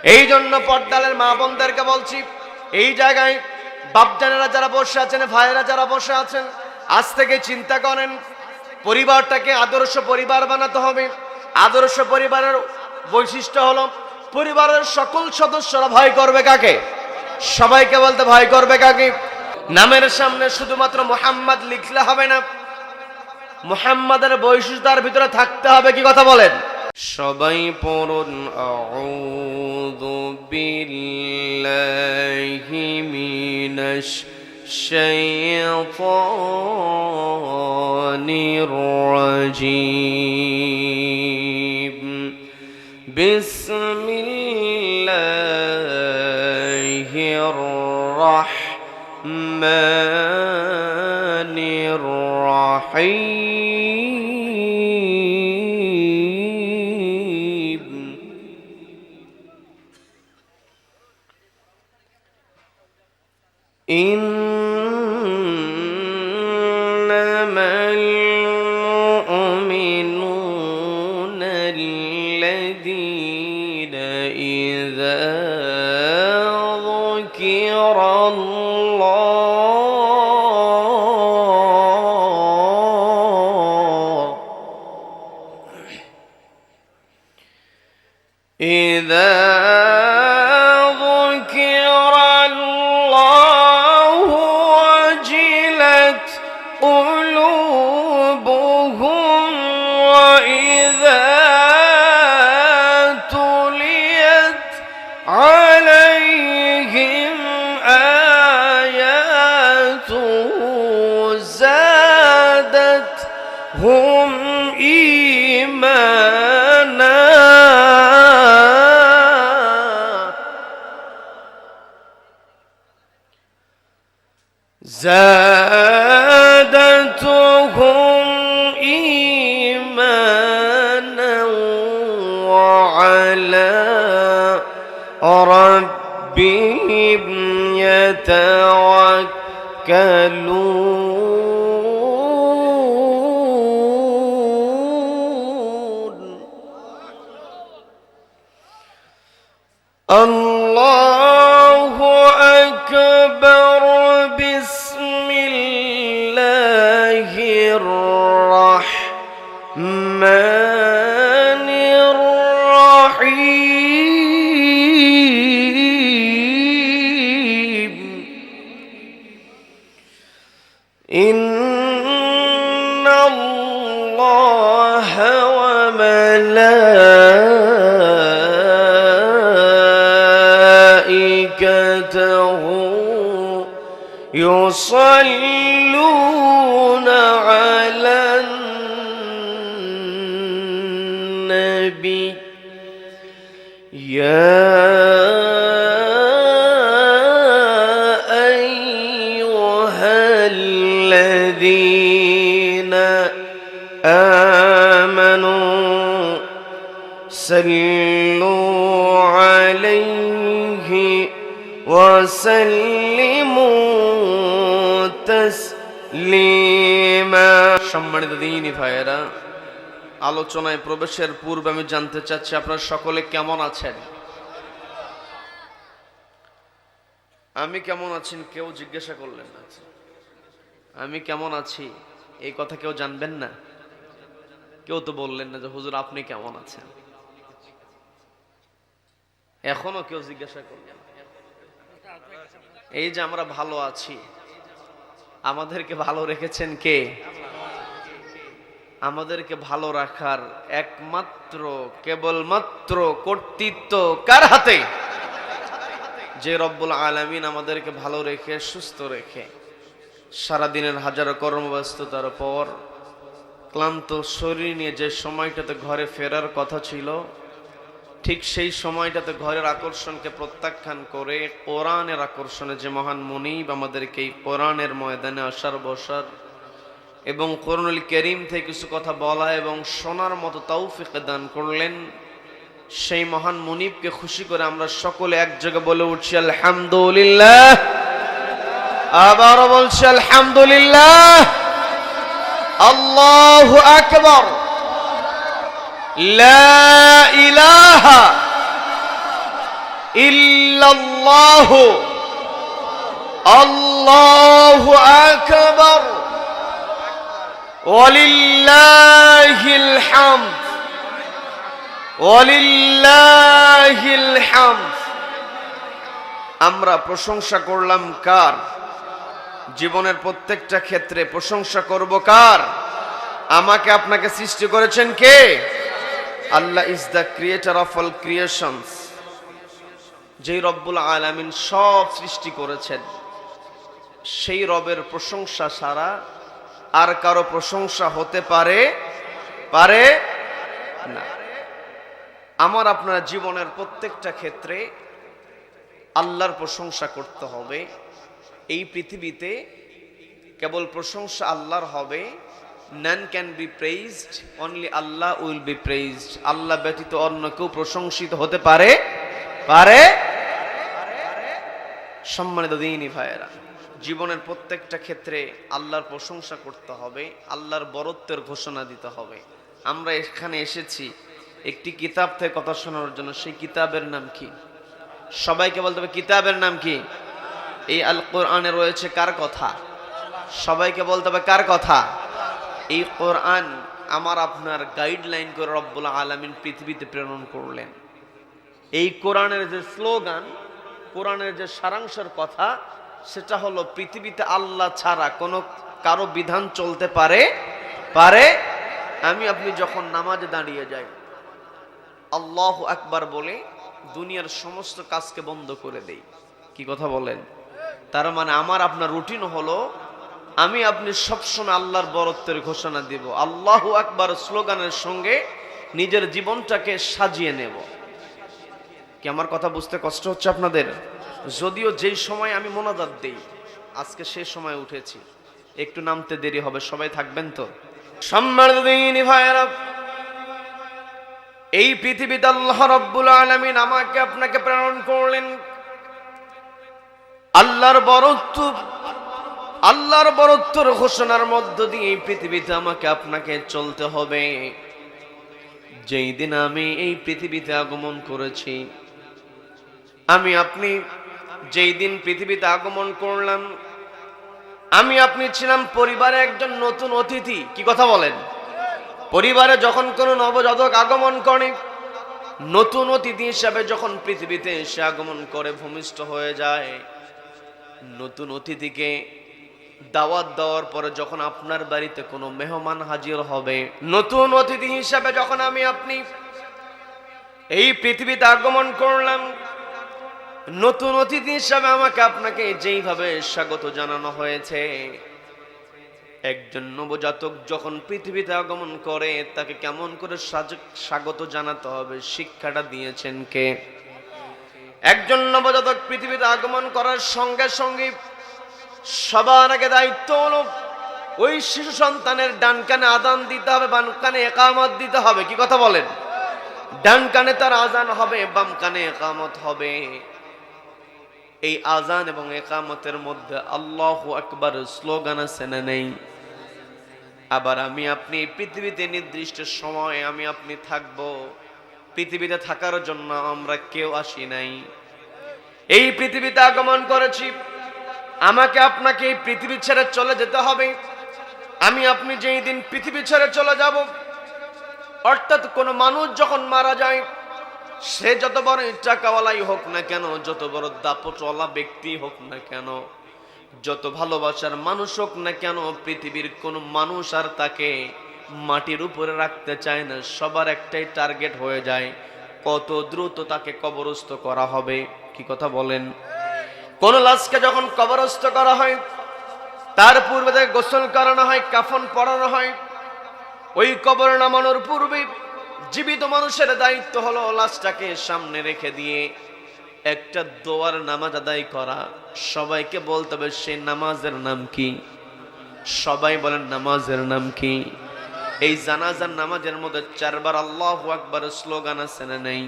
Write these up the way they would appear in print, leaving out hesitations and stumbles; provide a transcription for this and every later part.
এই জন্য পর্দালের মা বোনদেরকে বলছি, এই জায়গায় বাপজানেরা যারা বসে আছেন, ভাইয়েরা যারা বসে আছেন, আজ থেকে চিন্তা করেন পরিবারটাকে আদর্শ পরিবার বানাতে হবে। আদর্শ পরিবারের বৈশিষ্ট্য হলো পরিবারের সকল সদস্যরা ভয় করবে কাকে? সবাইকে বলতে ভয় করবে কাকে? নামের সামনে শুধুমাত্র মুহাম্মদ লিখলে হবে না, মুহাম্মাদের বৈশিষ্ট্যের ভিতরে থাকতে হবে। কি কথা বলেন? সবাই পড়ুন আউযু বিল্লাহি মিনাশ শাইতানির রাজীম। বিসমিল্লাহির রাহমানির রাহিম। ইন্নামাল মুমিনুনা আল্লাযীনা ইযা ذكر الله وجلت قلوبهم وإذا تليت عليهم آياته زادتهم إيمانا زادتهم إيمانا وعلى ربهم يتوكلون. الله أكبر. بسم الله الرحمن الرحيم. إن الله وملائكته يصلون على النبي يا أيها الذين آمنوا صلوا عليه وسلموا তাসলিমা। সম্মানিত দিনী ভাইয়েরা, আলোচনায় প্রবেশের পূর্বে আমি জানতে চাচ্ছি আপনারা সকলে কেমন আছেন? আমি কেমন আছেন কেউ জিজ্ঞাসা করলেন না। আমি কেমন আছি এই কথা কেউ জানবেন না? কেউ তো বললেন না যে হুজুর আপনি কেমন আছেন। এখনো কেউ জিজ্ঞাসা করলেন? এই যে আমরা ভালো আছি, আমাদেরকে ভালো রেখেছেন কে? আমাদেরকে ভালো রাখার একমাত্র কেবলমাত্র কর্তৃত্ব কার হাতে? যে রব্বুল আলামিন আমাদেরকে ভালো রেখে সুস্থ রেখে সারাদিনের হাজারো কর্মব্যস্ততার পর ক্লান্ত শরীর নিয়ে যে সময়টাতে ঘরে ফেরার কথা ছিল, ঠিক সেই সময়টাতে ঘরের আকর্ষণকে প্রত্যাখ্যান করে কোরআনের আকর্ষণে যে মহান মুনিব আমাদেরকে এই কোরআনের ময়দানে আসার বসার এবং কোরআনুল কারীম থেকে কিছু কথা বলা এবং শোনার মতো তৌফিক দান করলেন, সেই মহান মুনিবকে খুশি করে আমরা সকলে এক জায়গায় বলে উঠছি আলহামদুলিল্লাহ। আবারও বলছি আলহামদুলিল্লাহ। আল্লাহু আকবার। লা ইলাহা ইল্লাল্লাহু আল্লাহু আকবার ওয়ালিল্লাহিল হামদ ওয়ালিল্লাহিল হামদ। আমরা প্রশংসা করলাম কার? জীবনের প্রত্যেকটা ক্ষেত্রে প্রশংসা করব কার? আমাকে আপনাকে সৃষ্টি করেছেন কে? Allah is the creator of all creations. যেই রব্বুল আলামিন সব সৃষ্টি করেছেন, সেই রবের প্রশংসা ছাড়া আর কারো প্রশংসা হতে পারে না। আমার আপনার জীবনের প্রত্যেকটা ক্ষেত্রে আল্লাহর প্রশংসা করতে হবে। এই পৃথিবীতে কেবল প্রশংসা আল্লাহর হবে। none can be praised, only Allah will be praised. আল্লাহ ব্যতীত অন্য কেউ প্রশংসিত হতে পারে? সম্মানিত দ্বীনি ভাইয়েরা, জীবনের প্রত্যেকটা ক্ষেত্রে আল্লাহর প্রশংসা করতে হবে, আল্লাহর বরত্বের ঘোষণা দিতে হবে। আমরা এখানে এসেছি একটি কিতাব থেকে কথা শোনার জন্য। সেই কিতাবের নাম কি? সবাইকে বলতে হবে কিতাবের নাম কি? এই আল কোরআনে রয়েছে কার কথা? সবাইকে বলতে হবে কার কথা? এই কোরআন আমার আপনার গাইডলাইন করে রব্বুল আলামিন পৃথিবীতে প্রেরণ করলেন। এই কোরআনের যে স্লোগান, কোরআনের যে সারাংশের কথা, সেটা হলো পৃথিবীতে আল্লাহ ছাড়া কোনো কারো বিধান চলতে পারে? আমি আপনি যখন নামাজে দাঁড়িয়ে যাই, আল্লাহু আকবার বলে দুনিয়ার সমস্ত কাজকে বন্ধ করে দেই। কি কথা বলেন? তার মানে আমার আপনার রুটিন হলো আমি আপনি সবসময় আল্লাহর বরত্বের ঘোষণা দিব। আল্লাহু আকবার স্লোগানের সঙ্গে নিজের জীবনটাকে সাজিয়ে নেব। কি আমার কথা বুঝতে কষ্ট হচ্ছে আপনাদের? যদিও যেই সময় আমি মোনাজাত দেই, আজকে সেই সময় উঠেছি, একটু নামতে দেরি হবে। সবাই থাকবেন তো? সম্মানিত দ্বীনি ভাইয়েরা, এই পৃথিবীতে আল্লাহ রাব্বুল আলামিন আমাকে আপনাকে প্রেরণ করলেন। আল্লাহর বরত্বের ঘোষণার মধ্য দিয়ে এই পৃথিবীতে আমাকে আপনাকে চলতে হবে। যেই দিন আমি এই পৃথিবীতে আগমন করেছি, আমি আপনি যেই দিন পৃথিবীতে আগমন করলাম, আমি আপনি ছিলাম পরিবারে একজন নতুন অতিথি। কি কথা বলেন? পরিবারে যখন কোনো নবজাতক আগমন করে, নতুন অতিথি হিসাবে যখন পৃথিবীতে এসে আগমন করে ভূমিষ্ঠ হয়ে যায়, নতুন অতিথিকে দাওয়াত দেওয়ার পরে যখন আপনার বাড়িতে কোনো মেহমান হাজির হবে, নতুন অতিথি হিসাবে যখন আমি আপনি এই পৃথিবীতে আগমন করলাম, নতুন অতিথি হিসাবে আমাকে আপনাকে যেইভাবে স্বাগত জানানো হয়েছে, একজন নবজাতক যখন পৃথিবীতে আগমন করে তাকে কেমন করে স্বাগত জানাতে হবে শিক্ষাটা দিয়েছেন কে? একজন নবজাতক পৃথিবীতে আগমন করার সঙ্গে সঙ্গে সবার আগে দায়িত্ব হলো ওই শিশু সন্তানের ডান কানে আযান দিতে হবে, বাম কানে ইকামত দিতে হবে। কি কথা বলেন? ডান কানে তার আযান হবে, বাম কানে ইকামত হবে। এই আযান এবং ইকামতের মধ্যে আল্লাহু আকবার স্লোগান আছে না নেই? আবার আমি আপনি পৃথিবীতে নির্দিষ্ট সময় আমি আপনি থাকব। পৃথিবীতে থাকার জন্য আমরা কেউ আসি নাই, এই পৃথিবীতে আগমন করেছি। আমাকে আপনাকে এই পৃথিবী ছেড়ে চলে যেতে হবে। আমি আপনি যেই দিন পৃথিবী ছেড়ে চলে যাব, অর্থাৎ কোন মানুষ যখন মারা যায়, সে যত বড় টাকাওয়ালাই হোক না কেন, যত বড় দাপটওয়ালা ব্যক্তি হোক না কেন, যত ভালোবাসার মানুষ হোক না কেন, পৃথিবীর কোন মানুষ আর তাকে মাটির উপরে রাখতে চায় না। সবার একটাই টার্গেট হয়ে যায়, কত দ্রুত তাকে কবরস্থ করা হবে। কি কথা বলেন? কোন লাশকে যখন কবরস্থ করা হয়, তার পূর্বে তাকে গোসল করানো হয়, কাফন পরানো হয়। ওই কবর নামানোর পূর্বে জীবিত মানুষের দায়িত্ব হলো লাশটাকে সামনে রেখে দিয়ে একটা দোয়ার নামাজ আদায় করা। সবাইকে বলতে হবে সেই নামাজের নাম কি? সবাই বলেন নামাজের নাম কি? এই জানাজার নামাজের মধ্যে 4 বার আল্লাহু আকবার স্লোগান আছে না নেই?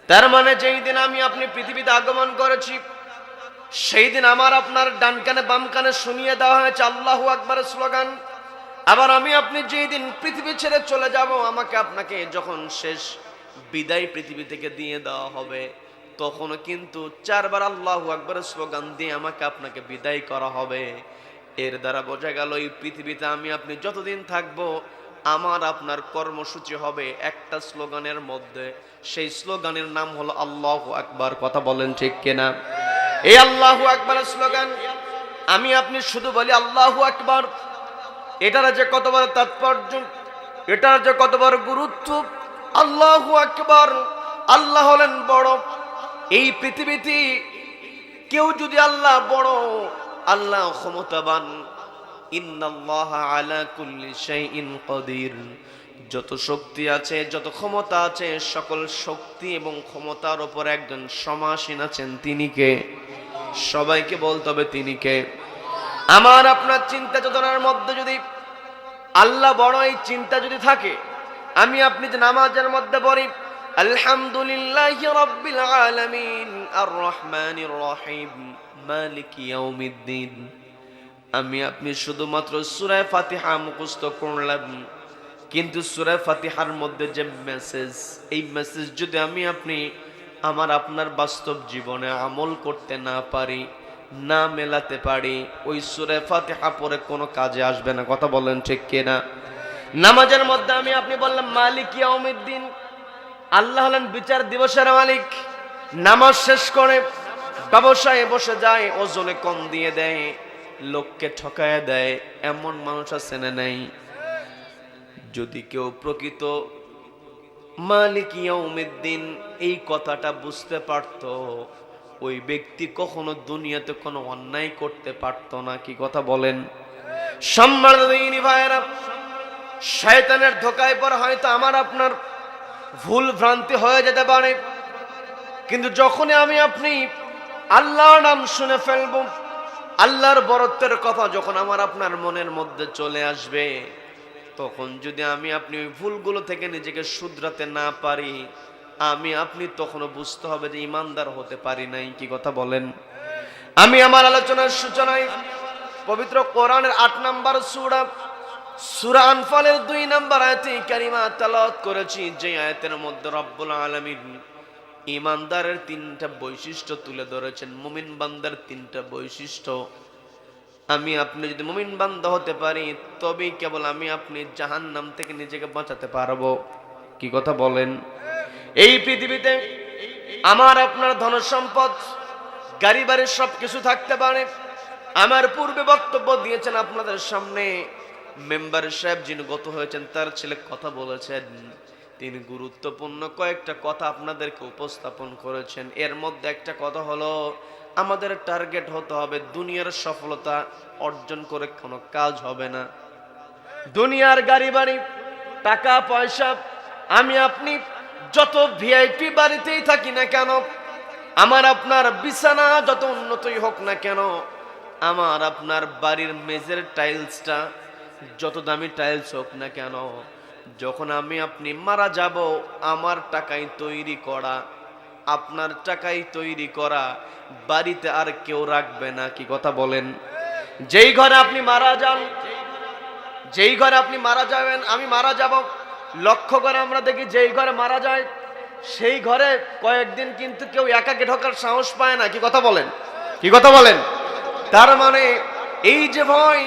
তার মানে যেই দিন আমি আপনি পৃথিবীতে আগমন করেছি, সেই দিন আমার আপনার ডান কানে বাম কানে শুনিয়ে দেওয়া হয়েছে আল্লাহু আকবার স্লোগান। আবার আমি আপনি যেই দিন পৃথিবী ছেড়ে চলে যাব, আমাকে আপনাকে যখন শেষ বিদায় পৃথিবী থেকে দিয়ে দেওয়া হবে, তখন কিন্তু 4 বার আল্লাহু আকবার স্লোগান দিয়ে আমাকে আপনাকে বিদায় করা হবে। এর দ্বারা বোঝা গেল এই পৃথিবীতে আমি আপনি যতদিন থাকবো আমার আপনার কর্মসূচি হবে একটা স্লোগানের মধ্যে। সেই স্লোগানের নাম হলো আল্লাহু আকবার। কথা বলেন ঠিক কিনা? এই আল্লাহু আকবার স্লোগান আমি আপনি শুধু বলি আল্লাহু আকবার, এটার যে কত বড় তাৎপর্য, এটার যে কত বড় গুরুত্ব। আল্লাহু আকবার, আল্লাহ হলেন বড়। এই পৃথিবীতে কেউ যদি আল্লাহ বড়, আল্লাহ ক্ষমতাবান, ইন্নাল্লাহা আলা কুল্লি শাইইন কাদির, যত শক্তি আছে যত ক্ষমতা আছে সকল শক্তি এবং ক্ষমতার উপর একজন সমাসীন আছেন, তিনি কে? সবাইকে বলতে হবে তিনি কে। আমার আপনার চিন্তা চেতনার মধ্যে যদি আল্লাহ বড় এই চিন্তা যদি থাকে, আমি আপনি যে নামাজের মধ্যে পড়ি আলহামদুলিল্লাহি রাব্বিল আলামিন আর রহমানির রহিম মালিকি ইয়াউমিদ্দিন, আমি আপনি শুধুমাত্র সূরা ফাতিহা মুখস্থ করলাম, কিন্তু সূরা ফাতিহার মধ্যে যে মেসেজ, এই মেসেজ যদি আমি আপনি আমার আপনার বাস্তব জীবনে আমল করতে না পারি, না মেলাতে পারি, ওই সূরা ফাতিহা পড়ে কোনো কাজে আসবে না। কথা বলেন ঠিক কিনা? নামাজের মধ্যে আমি আপনি বললাম মালিক ইয়াউমিদ্দিন, আল্লাহ হলেন বিচার দিবসের মালিক। নামাজ শেষ করে ব্যবসায় বসে যায়, ওজনে কম দিয়ে দেয়, লোককে ঠকায় দেয়, এমন মানুষ আছে না নাই? যদি কেউ প্রকৃত মালিক ইয়াউমিদ্দিন এই কথাটা বুঝতে পারত, ওই ব্যক্তি কখনো দুনিয়াতে কোনো অন্যায় করতে পারত না। কি কথা বলেন? সম্মানিত ভাইয়েরা, শয়তানের ধোঁকায় পড়ে হয়তো আমার আপনার ভুল ভ্রান্তি হয়ে যেতে পারে, কিন্তু যখনই আমি আপনি আল্লাহর নাম শুনে ফেলব, আল্লাহর বরত্বের কথা যখন আমার আপনার মনের মধ্যে চলে আসবে, তখন যদি আমি আপনি ওই ভুলগুলো থেকে নিজেকে শুধরাতে না পারি, আমি আপনি তখনও বুঝতে হবে যে ইমানদার হতে পারি নাই। কি কথা বলেন? আমি আমার আলোচনার সূচনায় পবিত্র কোরআনের 8 নম্বর সূরা আনফালের 2 নম্বর আয়াতে কারিমা তেলাওয়াত করেছি, যে আয়াতের মধ্যে রব্বুল আলামিন ইমানদারের 3টা বৈশিষ্ট্য তুলে ধরেছেন, মুমিন বান্দার 3টা বৈশিষ্ট্য। আমি আপনি যদি মুমিন বান্দা হতে পারি, তবেই কেবল আমি আপনি জাহান্নাম থেকে নিজেকে বাঁচাতে পারবো। কি কথা বলেন? এই পৃথিবীতে আমার আপনার ধন সম্পদ, গাড়ি বাড়ি সবকিছু থাকতে পারে। আমার পূর্বে বক্তব্য দিয়েছেন আপনাদের সামনে মেম্বার সাহেব যিনি গত হয়েছেন, তার ছেলে কথা বলেছেন, তিনি গুরুত্বপূর্ণ কয়েকটা কথা আপনাদেরকে উপস্থাপন করেছেন। এর মধ্যে একটা কথা হলো, আমাদের টার্গেট হতে হবে দুনিয়ার সফলতা অর্জন করে কোনো কাজ হবে না। দুনিয়ার গাড়ি বাড়ি, টাকা পয়সা, আমি আপনি যত ভিআইপি বাড়িতেই থাকি না কেন, আমার আপনার বিছানা যত উন্নতই হোক না কেন, আমার আপনার বাড়ির মেঝের টাইলসটা যত দামি টাইলস হোক না কেন, যখন আমি আপনি মারা যাব, আমার টাকায় তৈরি করা, আপনার টাকায় তৈরি করা বাড়িতে আর কেউ রাখবে না। কি কথা বলেন? যেই ঘরে আপনি মারা যান, যেই ঘরে আপনি মারা যাবেন, আমি মারা যাব, লক্ষ্য করে আমরা দেখি যেই ঘরে মারা যায় সেই ঘরে কয়েকদিন কিন্তু কেউ একাকে ঢোকার সাহস পায় না। কি কথা বলেন? কি কথা বলেন? তার মানে এই যে ভয়,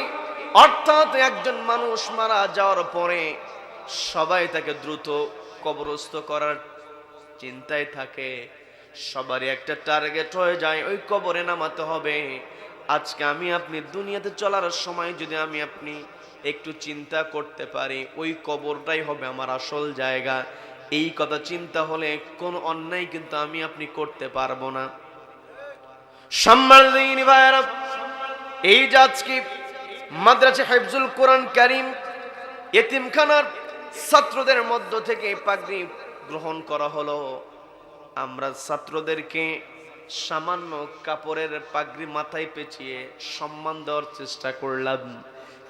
অর্থাৎ একজন মানুষ মারা যাওয়ার পরে সবাই তাকে দ্রুত কবরস্থ করার চিন্তায় থাকে, সবারই একটা টার্গেট হয়ে যায় ওই কবরে নামাতে হবে। আজকে আমি আপনি দুনিয়াতে চলার সময় যদি আমি আপনি একটু চিন্তা করতে পারি, ওই কবরটাই হবে আমার আসল জায়গা, এই কথা চিন্তা হলে কোন অন্যায় কিন্তু আমি আপনি করতে পারবো না। সম্মানিত ভাইয়েরা, এই যে আজকে মাদ্রাসা হিফজুল কোরআন কারীম এতিমখানার ছাত্রদের মধ্য থেকে পাগড়ি গ্রহণ করা হলো, আমরা ছাত্রদেরকে সামান্য কাপড়ের পাগড়ি মাথায় পেঁচিয়ে সম্মান দেওয়ার চেষ্টা করলাম,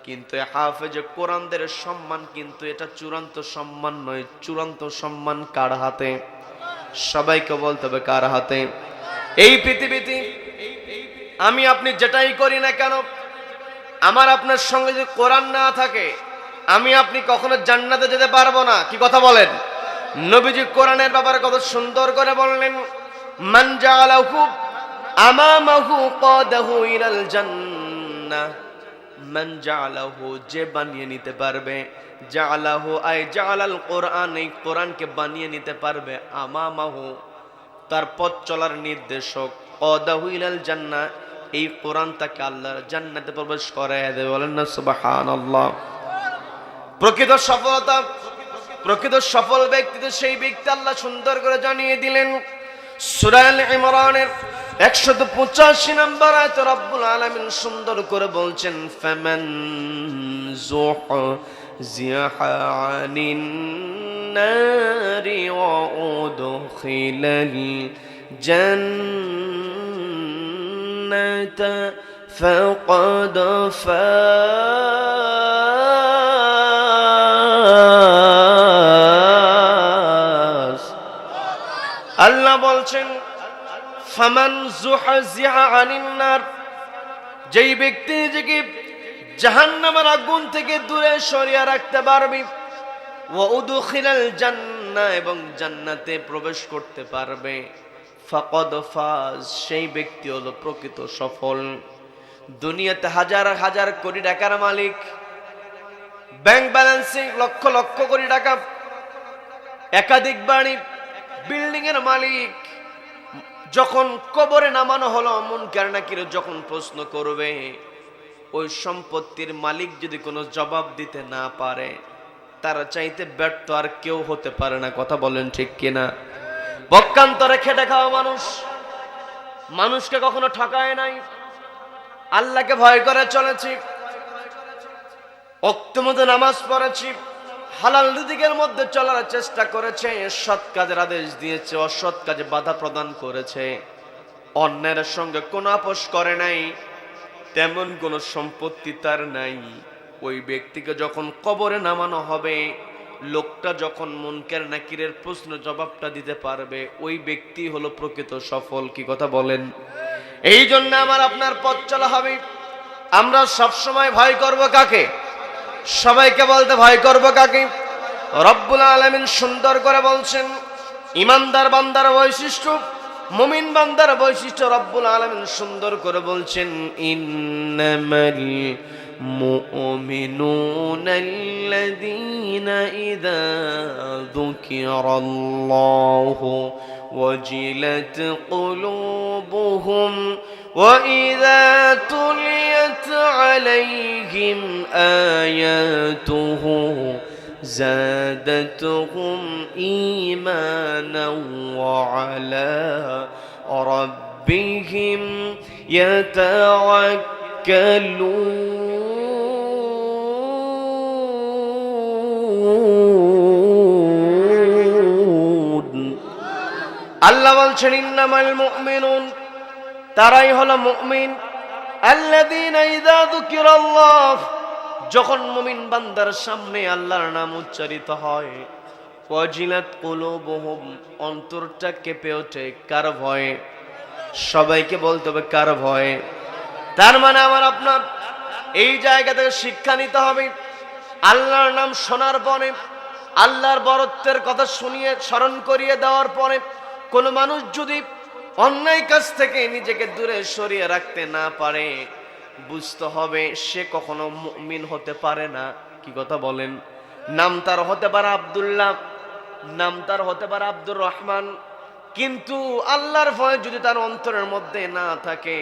কিন্তু হাফেজ কোরআনদের সম্মান কিন্তু এটা চূড়ান্ত সম্মান নয়। চূড়ান্ত সম্মান কার হাতে? সবাইকে বলতে হবে কার হাতে? এই পৃথিবীতে আমি আপনি যেটাই করি না কেন, আমার আপনার সঙ্গে যদি কোরআন না থাকে, আমি আপনি কখনো জান্নাতে যেতে পারবো না। কি কথা বলেন? নবীজি কোরআনের ব্যাপারে কত সুন্দর করে বললেন, মান জাআলাহু আমামাহু কাদাহু ইলাল জান্নাহ, মান জাআলাহু, যে বানিয়ে নিতে পারবে, জাআলাহু আই জাআলাল কোরআন, এই কোরআনকে বানিয়ে নিতে পারবে, আমামাহু, তার পথ চলার নির্দেশক, কাদাহু ইলাল জান্নাহ, এই কোরআন তাকে আল্লাহর জান্নাতে প্রবেশ করায় দেবে। বলেন না সুবহানাল্লাহ। প্রকৃত সফলতা, প্রকৃত সফল ব্যক্তি তো সেই ব্যক্তি, আল্লাহ সুন্দর করে জানিয়ে দিলেন সূরা আল ইমরানের 185 নম্বর আয়াতে রব্বুল আলামিন সুন্দর করে বলছেন, ফামান যুহজিহা আনিন নারি ওয়া উদখিলাল জান্নাতা ফাকাদ ফাজ। আল্লাহ বলছেন ফামান যুহজিহা আনিন নার, যেই ব্যক্তি নিজেকে জাহান্নামের আগুন থেকে দূরে সরিয়ে রাখতে পারবে, ওয়া উদখিলাল জান্নাহ, এবং জান্নাতে প্রবেশ করতে পারবে, ফাকাদ ফাজ, সেই ব্যক্তি হলো প্রকৃত সফল। দুনিয়াতে হাজার হাজার কোটি টাকার মালিক, ব্যাংক ব্যালেন্সে লক্ষ লক্ষ কোটি টাকা, একাধিক বাড়ি, বিল্ডিং এর মালিক, যখন কবরে নামানো হলো মুনকার নাকির যখন প্রশ্ন করবে, ওই সম্পত্তির মালিক যদি কোনো জবাব দিতে না পারে, তার চাইতে ব্যর্থ আর কেউ হতে পারে না। কথা বলেন ঠিক কিনা? পক্ষান্তরে খেটে খাওয়া মানুষ, মানুষকে কখনো ঠকায় নাই, আল্লাহকে ভয় করে চলেছি, ওয়াক্ত মতো নামাজ পড়েছি, হালাল রিজিকের মধ্যে চলার চেষ্টা করেছে, সৎ কাজের আদেশ দিয়েছে, অসৎ কাজে বাধা প্রদান করেছে, অন্যের সঙ্গে কোনো আপোষ করে নাই, তেমন কোনো সম্পত্তি তার নাই। ওই ব্যক্তিকে যখন কবরে নামানো হবে, লোকটা যখন মুনকার নাকিরের প্রশ্ন জবাবটা দিতে পারবে, ওই ব্যক্তি হলো প্রকৃত সফল। কি কথা বলেন? এই জন্য আমার আপনার পথ চলা হবে, আমরা সব সময় ভয় করব কাকে? সবাইকে বলতে ভয় করব কাকে? রব্বুল আলামিন সুন্দর করে বলছেন ইমানদার বান্দার বৈশিষ্ট্য, মুমিন বান্দার বৈশিষ্ট্য রব্বুল আলামিন সুন্দর করে বলছেন, ইন্নামাল মুমিনুনা আল্লাযীনা ইযা যুকিরাল্লাহু ওয়াজিলাত কুলুবুহুম ওয়া ইযা তুলিয়াত আলাইহিম আয়াতুহু زادتهم إيمانا وعلى ربهم يتوكلون। আল্লাহ বলছেন ইন্নামাল মুমিনুন, তারাই হলো মুমিন, আল্লাযীনা ইযা যুকিরাল্লাহ, যখন মুমিন বান্দার সামনে আল্লাহর নাম উচ্চারিত হয়, ওয়াজিলাত কুলুবুহুম, অন্তরটা কেঁপে ওঠে। কার ভয়ে? সবাইকে বলতে হবে কার ভয়ে? তার মানে আমার আপনার এই জায়গা থেকে শিক্ষা নিতে হবে, আল্লাহর নাম শোনার পরে, আল্লাহর বরত্বের কথা শুনিয়ে স্মরণ করিয়ে দেওয়ার পরে, কোন মানুষ যদি অন্যায় কাজ থেকে নিজেকে দূরে সরিয়ে রাখতে না পারে, বুঝতে হবে সে কখনো মুমিন হতে পারে না। কি কথা বলেন? নাম তার হতে পারে আব্দুল্লাহ, নাম তার হতে পারে আব্দুর রহমান, কিন্তু আল্লাহর ভয় যদি তার অন্তরের মধ্যে না থাকে,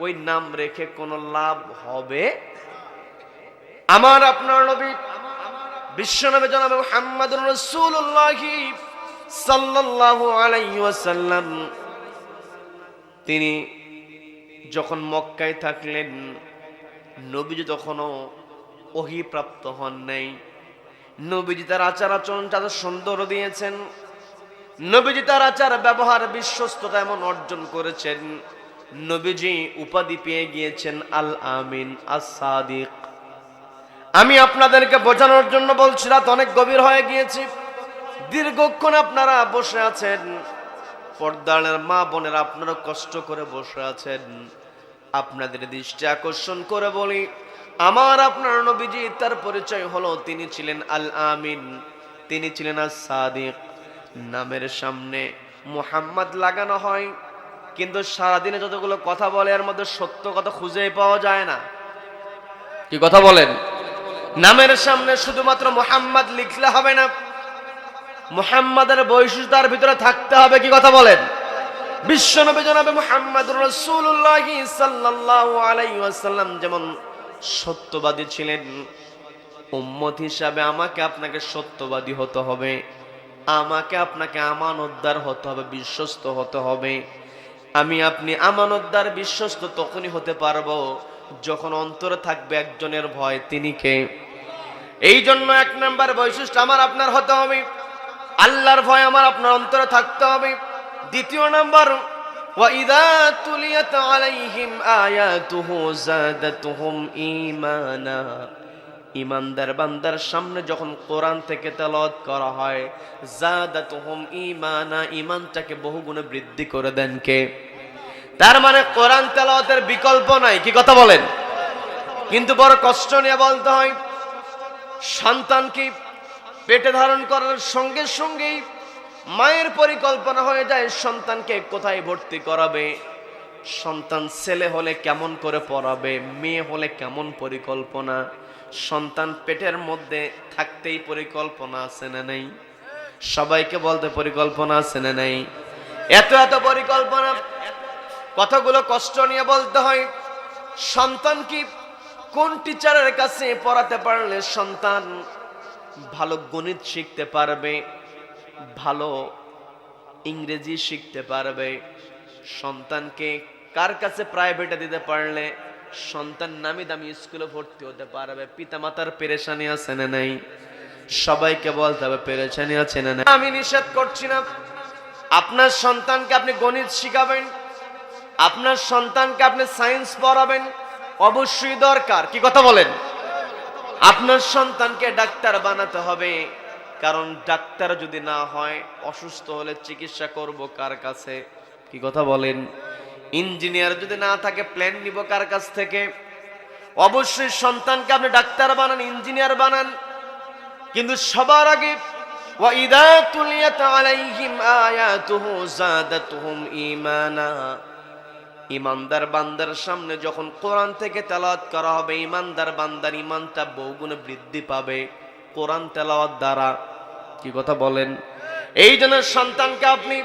ওই নাম রেখে কোনো লাভ হবে? আমার আপনার নবী বিশ্বনবী জনাব মুহাম্মদুর রাসূলুল্লাহ সাল্লাল্লাহু আলাইহি ওয়াসাল্লাম, তিনি যখন মক্কায় থাকলেন, নবীজি তখনও ওহী প্রাপ্ত হন নাই। নবীজি তার আচার আচরণ যাতে সুন্দর দিয়েছেন, নবীজি তার আচার ব্যবহার বিশ্বস্ততা এমন অর্জন করেছেন, নবীজি উপাধি পেয়ে গিয়েছেন আল আমিন, আস-সাদিক। আমি আপনাদেরকে বোঝানোর জন্য বলছি, রাত অনেক গভীর হয়ে গিয়েছে, দীর্ঘক্ষণ আপনারা বসে আছেন, পর্দার মা বোনেরা আপনারা কষ্ট করে বসে আছেন, আপনাদের দৃষ্টি আকর্ষণ করে বলি, আমার আপনার নবীজি তার পরিচয় হলো তিনি ছিলেন আল আমিন, তিনি ছিলেন আস-সাদিক। নামের সামনে মুহাম্মদ লাগানো হয়, কিন্তু সারাদিনে যতগুলো কথা বলে এর মধ্যে সত্য কথা খুঁজে পাওয়া যায় না। কি কথা বলেন? নামের সামনে শুধুমাত্র মুহাম্মদ লিখলে হবে না, মুহাম্মাদের বৈশিষ্ট্য তার ভিতরে থাকতে হবে। কি কথা বলেন? বিশ্বনবী জনাবে মুহাম্মদুর রাসূলুল্লাহ সাল্লাল্লাহু আলাইহি ওয়াসাল্লাম যেমন সত্যবাদী ছিলেন, উম্মত হিসাবে আমাকে আপনাকে সত্যবাদী হতে হবে, আমাকে আপনাকে আমানতদার হতে হবে, বিশ্বস্ত হতে হবে। আমি আপনি আমানতদার বিশ্বস্ত তখনই হতে পারবো যখন অন্তরে থাকবে একজনের ভয়, তিনি কে? এই জন্য এক নাম্বার বৈশিষ্ট্য আমার আপনার হতে হবে, আল্লাহর ভয় আমার আপনার অন্তরে থাকতে হবে। দ্বিতীয় নাম্বার, ওয়াইদা তুলিয়াত আলাইহিম আয়াতুহু যাদাতুহুম ঈমানা। ঈমানদার বান্দার সামনে যখন কোরআন থেকে তেলাওয়াত করা হয়, যাদাতুহুম ঈমানা, ঈমানটাকে বহুগুণে বৃদ্ধি করে দেন কে? তার মানে কোরআন তেলাওয়াতের বিকল্প নাই। কি কথা বলেন? কিন্তু বড় কষ্ট নিয়ে বলতে হয়, সন্তানকে পেটে ধারণ করার সঙ্গে সঙ্গেই মায়ের পরিকল্পনা হয়ে যায় সন্তানকে কোথায় ভর্তি করাবে, সন্তান ছেলে হলে কেমন করে পড়াবে, মেয়ে হলে কেমন পরিকল্পনা। সন্তান পেটের মধ্যে থাকতেই পরিকল্পনা আছে না নেই? সবাইকে বলতে পরিকল্পনা আছে না নেই? এত এত পরিকল্পনা, কথাগুলো কষ্ট নিয়ে বলতে হয়। সন্তান কি কোন টিচারের কাছে পড়াতে পারলে সন্তান ভালো গণিত শিখতে পারবে, ভালো ইংরেজি শিখতে পারবে? সন্তানকে কার কাছে প্রাইভেটে দিতে পারলে সন্তান নামি দামি স্কুলে ভর্তি হতে পারবে? পিতামাতার পেরেশানি আছে না নাই? সবাইকে বলতে হবে পেরেশানি আছে না নাই? আমি নিষেধ করছি না আপনার সন্তানকে আপনি গণিত শিখাবেন, আপনার সন্তানকে আপনি সায়েন্স পড়াবেন, অবশ্যই দরকার। কি কথা বলেন? আপনার সন্তানকে ডাক্তার বানাতে হবে, কারণ ডাক্তার যদি না হয়, অসুস্থ হলে চিকিৎসা করব কার কাছে? কি কথা বলেন? ইঞ্জিনিয়ার যদি না থাকে, প্ল্যান নিব কার কাছ থেকে? অবশ্যই সন্তানকে আপনি ডাক্তার বানান, ইঞ্জিনিয়ার বানান, কিন্তু সবার আগে ওয়াইদা তুলিয়াত আলাইহিম আয়াতুহু যাদাতুহুম ঈমানা। ইমানদার বান্দার সামনে যখন কোরআন থেকে তেলাওয়াত করা হবে, ইমানদার বান্দার ইমানটা বহুগুণে বৃদ্ধি পাবে কোরআন তেলাওয়াত দ্বারা। কি কথা বলেন? এই জন্য সন্তানকে আপনি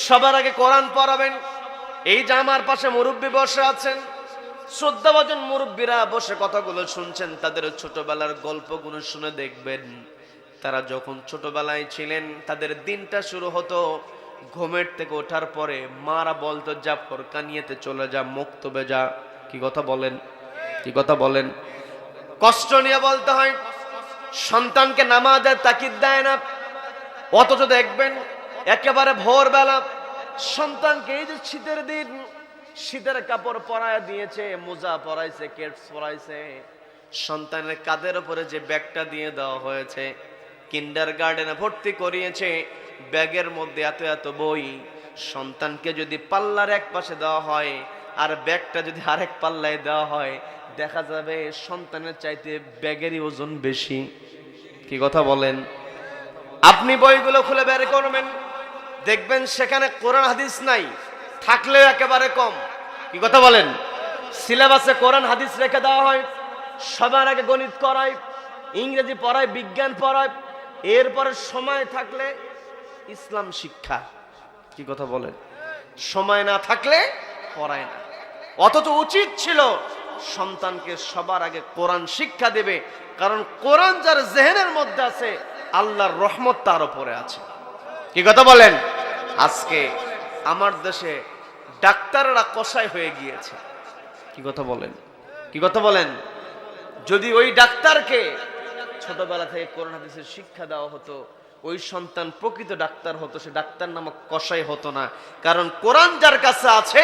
সবার আগে কোরআন পড়াবেন। এই যে আমার পাশে মুরব্বী বসে আছেন, শ্রদ্ধাভাজন মুরব্বীরা বসে কথাগুলো শুনছেন, তাদের ছোটবেলার গল্পগুলো শুনে দেখবেন তারা যখন ছোটবেলায় ছিলেন তাদের দিনটা শুরু হতো ঘুমের থেকে ওঠার পরে মারা বলতো, যা ফরকানিয়াতে চলে যা, মক্তবে যা। কি কথা বলেন? কি কথা বলেন? কষ্ট নিয়ে বলতে হয়, সন্তানকে নামাজের তাকিদ দেয় না, অথচ দেখবেন একেবারে ভোরবেলা সন্তানকে এই যে শীতের দিন শীতের কাপড় পরায় দিয়েছে, মোজা পরাইছে, কেটস পরাইছে, সন্তানের কাঁধের উপরে যে ব্যাগটা দিয়ে দেওয়া হয়েছে, কিন্ডার গার্ডেনে ভর্তি করিয়েছে, ব্যাগের মধ্যে এত এত বই। সন্তানকে যদি পাল্লার এক পাশে দেওয়া হয় আর ব্যাগটা যদি আরেক পাল্লায় দেওয়া হয়, দেখা যাবে সন্তানের চাইতে ব্যাগেরই ওজন বেশি। কি কথা বলেন? আপনি বইগুলো খুলে বের করবেন, দেখবেন সেখানে কোরআন হাদিস নাই, থাকলেও একেবারে কম। কি কথা বলেন? সিলেবাসে কোরআন হাদিস রেখে দেওয়া হয়, সবার আগে গণিত করায়, ইংরেজি পড়ায়, বিজ্ঞান পড়ায়, এরপরে সময় থাকলে ইসলাম শিক্ষা। কি কথা বলেন? সময় না থাকলে পড়ায় না। অথচ উচিত ছিল সন্তানকে সবার আগে কোরআন শিক্ষা দেবে, কারণ কোরআন যার জেহেনের মধ্যে আছে, আল্লাহর রহমত তার উপরে আছে। কি কথা বলেন? আজকে আমার দেশে ডাক্তাররা কসাই হয়ে গিয়েছে। কি কথা বলেন? কি কথা বলেন? যদি ওই ডাক্তারকে ছোটবেলা থেকে কোরআন হাদিসের শিক্ষা দেওয়া হতো, ওই সন্তান প্রকৃত ডাক্তার হতো, সে ডাক্তার নামক কসাই হতো না। কারণ কোরআন যার কাছে আছে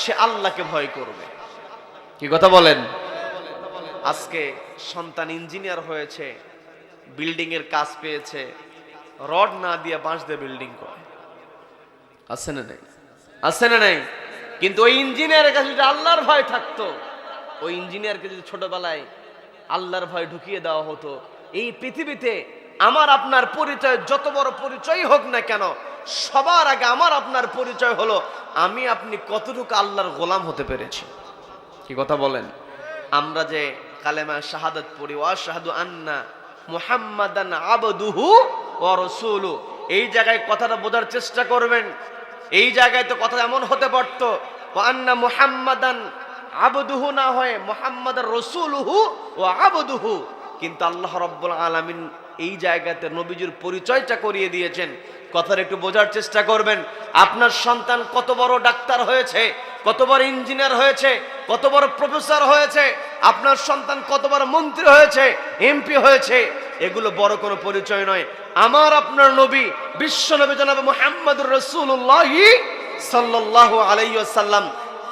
সে আল্লাহকে ভয় করবে। কি কথা বলেন? আজকে সন্তান ইঞ্জিনিয়ার হয়েছে, বিল্ডিং এর কাজ পেয়েছে, রড না দিয়ে বাঁশ দিয়ে বিল্ডিং করে। আছে না নাই? আছে না নাই? কিন্তু ওই ইঞ্জিনিয়ারের কাছে যদি আল্লাহর ভয় থাকতো, ওই ইঞ্জিনিয়ারকে যদি ছোটবেলায় আল্লাহর ভয় ঢুকিয়ে দেওয়া হতো, এই পৃথিবীতে আমার আপনার পরিচয় যত বড় পরিচয় হোক না কেন, সবার আগে আমার আপনার পরিচয় হলো আমি আপনি কতটুকু আল্লাহর গোলাম হতে পেরেছি। কি কথা বলেন? আমরা যে কালেমা শাহাদাত পড়ি, ওয়া আশহাদু আন্না মুহাম্মাদান আবদুহু ওয়া রাসূলুহু, এই জায়গায় কথাটা বোঝার চেষ্টা করবেন। এই জায়গায় তো কথা এমন হতে পারতো ওয়া আন্না মুহাম্মাদান আবদুহু না হয় মুহাম্মাদার রাসূলুহু ওয়া আবদুহু, কিন্তু আল্লাহ রাব্বুল আলামিন এই জায়গাতে নবীজির পরিচয়টা করিয়ে দিয়েছেন। কথার একটু বোঝার চেষ্টা করবেন। আপনার সন্তান কত বড় ডাক্তার হয়েছে, কত বড় ইঞ্জিনিয়ার হয়েছে, কত বড় প্রফেসর হয়েছে, আপনার সন্তান কত বড় মন্ত্রী হয়েছে, এমপি হয়েছে, এগুলো বড় কোনো পরিচয় নয়। আমার আপনার নবী বিশ্ব নবী জনাব মুহাম্মদুর রাসূলুল্লাহ সাল্লাল্লাহু আলাইহি ওয়াসাল্লাম,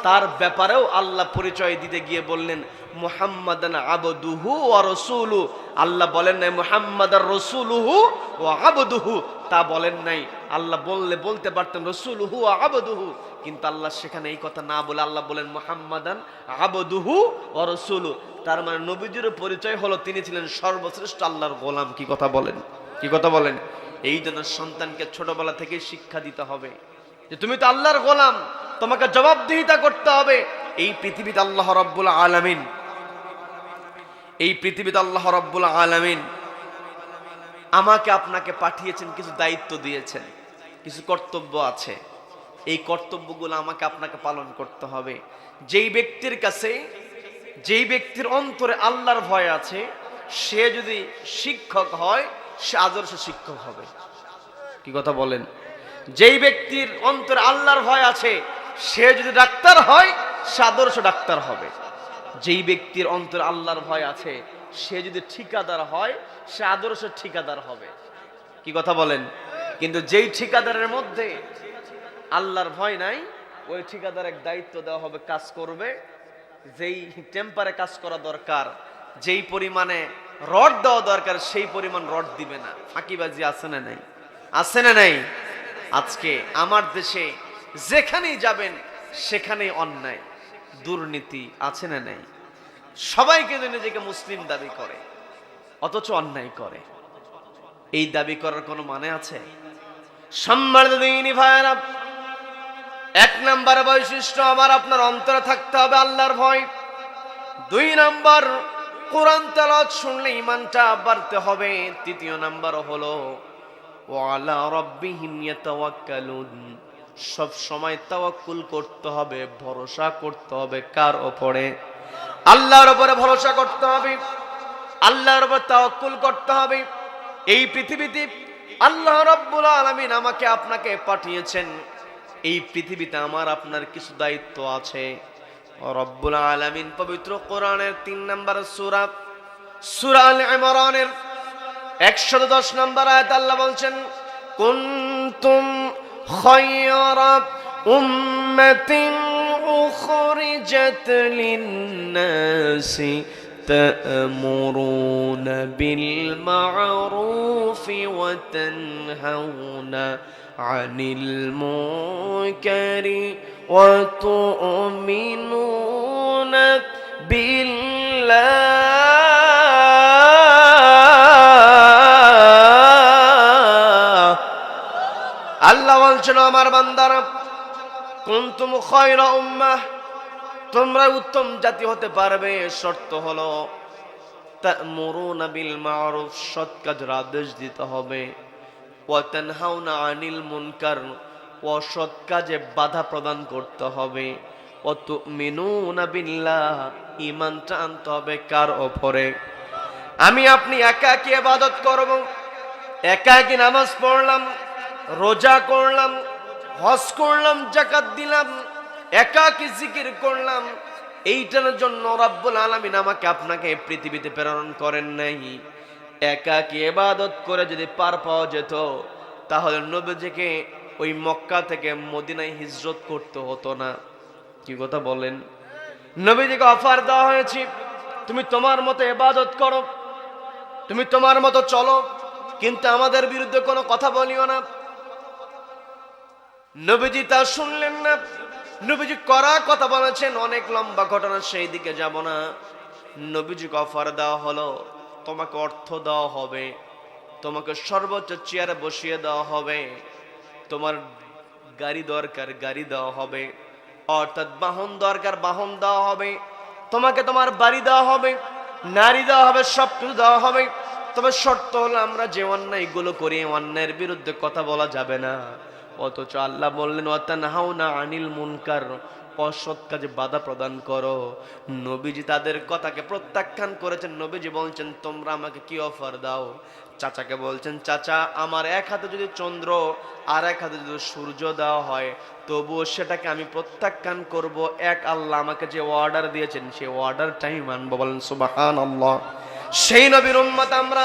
তার ব্যাপারেও আল্লাহ পরিচয় দিতে গিয়ে বললেন মুহাম্মাদান আবদুহু ওয়া রাসূলুহু। আল্লাহ বলেন নাই মুহাম্মাদার রাসূলুহু ওয়া আবদুহু, তা বলেন নাই। আল্লাহ বলতে পারতেন রাসূলুহু ওয়া আবদুহু, কিন্তু আল্লাহ সেখানে এই কথা না বলে আল্লাহ বলেন মুহাম্মাদান আবদুহু ওয়া রাসূলুহু। তার মানে নবীজির পরিচয় হলো তিনি ছিলেন সর্বশ্রেষ্ঠ আল্লাহর গোলাম। কি কথা বলেন? কি কথা বলেন? এই জন্য সন্তানকে ছোটবেলা থেকে শিক্ষা দিতে হবে যে তুমি তো আল্লাহর গোলাম, তোমাকে জবাবদিহিতা করতে হবে। এই পৃথিবীতে আল্লাহ রাব্বুল আলামিন, এই পৃথিবীতে আল্লাহ রাব্বুল আলামিন আমাকে আপনাকে পাঠিয়েছেন, কিছু দায়িত্ব দিয়েছেন, কিছু কর্তব্য আছে। এই কর্তব্যগুলো আমাকে আপনাকে পালন করতে হবে। যেই ব্যক্তির কাছে, যেই ব্যক্তির অন্তরে আল্লাহর ভয় আছে, সে যদি শিক্ষক হয় সে আদর্শ শিক্ষক হবে। কি কথা বলেন? যেই ব্যক্তির অন্তরে আল্লাহর ভয় আছে সে যদি ডাক্তার হয় সে আদর্শ ডাক্তার হবে। যেই ব্যক্তির অন্তরে আল্লাহর ভয় আছে সে যদি ঠিকাদার হয় সে আদর্শ ঠিকাদার হবে। কি কথা বলেন? কিন্তু যেই ঠিকাদারের মধ্যে আল্লাহর ভয় নাই, ওই ঠিকাদারের দায়িত্ব দেওয়া হবে, কাজ করবে, যেই টেম্পারে কাজ করা দরকার, যেই পরিমাণে রড দেওয়া দরকার সেই পরিমাণ রড দিবে না। ফাঁকিবাজি আছে না নাই? আছে না নাই? আজকে আমার দেশে যেখানেই যাবেন সেখানেই অন্যায়, দুর্নীতি আছে না নাই? সবাই কিন্তু নিজেকে মুসলিম দাবি করে অথচ অন্যায় করে। এই দাবি করার কোনো মানে আছে? সম্মানিত দিনী ভাইরা, এক নাম্বার বৈশিষ্ট্য আমার আপনার অন্তরে থাকতে হবে আল্লাহর ভয়। দুই নাম্বার, কোরআন তেলাওয়াত শুনলে ঈমানটা বাড়তে হবে। তৃতীয় নাম্বার হলো ওয়ালা রাব্বিহিম ইয়াতাওয়াক্কালুন, সব সময় তাওয়াক্কুল করতে হবে, ভরসা করতে হবে। কার উপরে? আল্লাহর উপরে ভরসা করতে হবে, আল্লাহর উপর তাওয়াক্কুল করতে হবে। এই পৃথিবীতে আল্লাহ রাব্বুল আলামিন আমাকে আপনাকে পাঠিয়েছেন। এই পৃথিবীতে আমার আপনার কিছু দায়িত্ব আছে। রব্বুল আলামিন পবিত্র কোরআনের 3 নম্বর সূরা, সূরা আল ইমরানের 110 নম্বর আয়াত আল্লাহ বলছেন কুনতুম খায়রা উম্মাতিন উখরিজাত লিন-নাসি ta'muruna bil ma'rufi wa tanhauna 'anil munkari wa tu'minuna billah। আল্লাহ বলছেন আমার বান্দারা, কুনতুম খায়রা উম্মাহ, তোমরা উত্তম জাতি হতে পারবে, শর্ত হলো তা'মুরুনা বিল মা'রুফ, সৎ কাজের আদেশ দিতে হবে, ওয়া তানহাউনা আনিল মুনকার, অসৎ কাজে বাধা প্রদান করতে হবে, ওয়া তু'মিনুনা বিল্লাহ, ঈমানটা আনতে হবে কার উপরে? আমি আপনি একাকী ইবাদত করব, একাকী নামাজ পড়লাম, রোজা করলাম, হজ করলাম, যাকাত দিলাম, একাকী জিকির করলাম, এইটার জন্য রব্বুল আলামিন আমাকে আপনাকে পৃথিবীতে প্রেরণ করেন নাই। একাকী ইবাদত করে যদি পার পাওয়া যেত তাহলে নবীজিকে ওই মক্কা থেকে মদিনায় হিজরত করতে হতো না। কি কথা বলেন? নবীজিকে অফার দেওয়া হয়েছে, তুমি তোমার মতো ইবাদত করো, তুমি তোমার মতো চলো, কিন্তু আমাদের বিরুদ্ধে কোনো কথা বলিও না। নবীজি তা শুনলেন না। নবীজি কড়া কথা বলেছেন, অনেক লম্বা ঘটনা, সেই দিকে যাব না। নবীজিকে অফার দেওয়া হলো, তোমাকে অর্থ দেওয়া হবে, তোমাকে সর্বোচ্চ চেয়ারে বসিয়ে দেওয়া হবে, তোমার গাড়ি দরকার, গাড়ি দেওয়া হবে, অর্থাৎ বাহন দরকার, বাহন দেওয়া হবে, তোমাকে তোমার বাড়ি দেওয়া হবে, নারী দেওয়া হবে, সব কিছু দেওয়া হবে। তবে শর্ত হলো আমরা যে অন্যায়গুলো করি অন্যায়ের বিরুদ্ধে কথা বলা যাবে না। অথচ আল্লাহ বললেন ওয়াতানহাউনা আনিল মুনকার, অসৎ কাজে বাধা প্রদান করো। নবীজি তাদের কথাকে প্রত্যাখ্যান করেছেন। নবীজি বলছেন তোমরা আমাকে কি অফার দাও? চাচাকে বলছেন চাচা আমার এক হাতে যদি চন্দ্র আর এক হাতে যদি সূর্য দেওয়া হয় তবুও সেটাকে আমি প্রত্যাখ্যান করব। এক আল্লাহ আমাকে যে অর্ডার দিয়েছেন সেই অর্ডারটাই মানবো। বলেন সুবহানাল্লাহ। সেই নবীর উম্মত আমরা।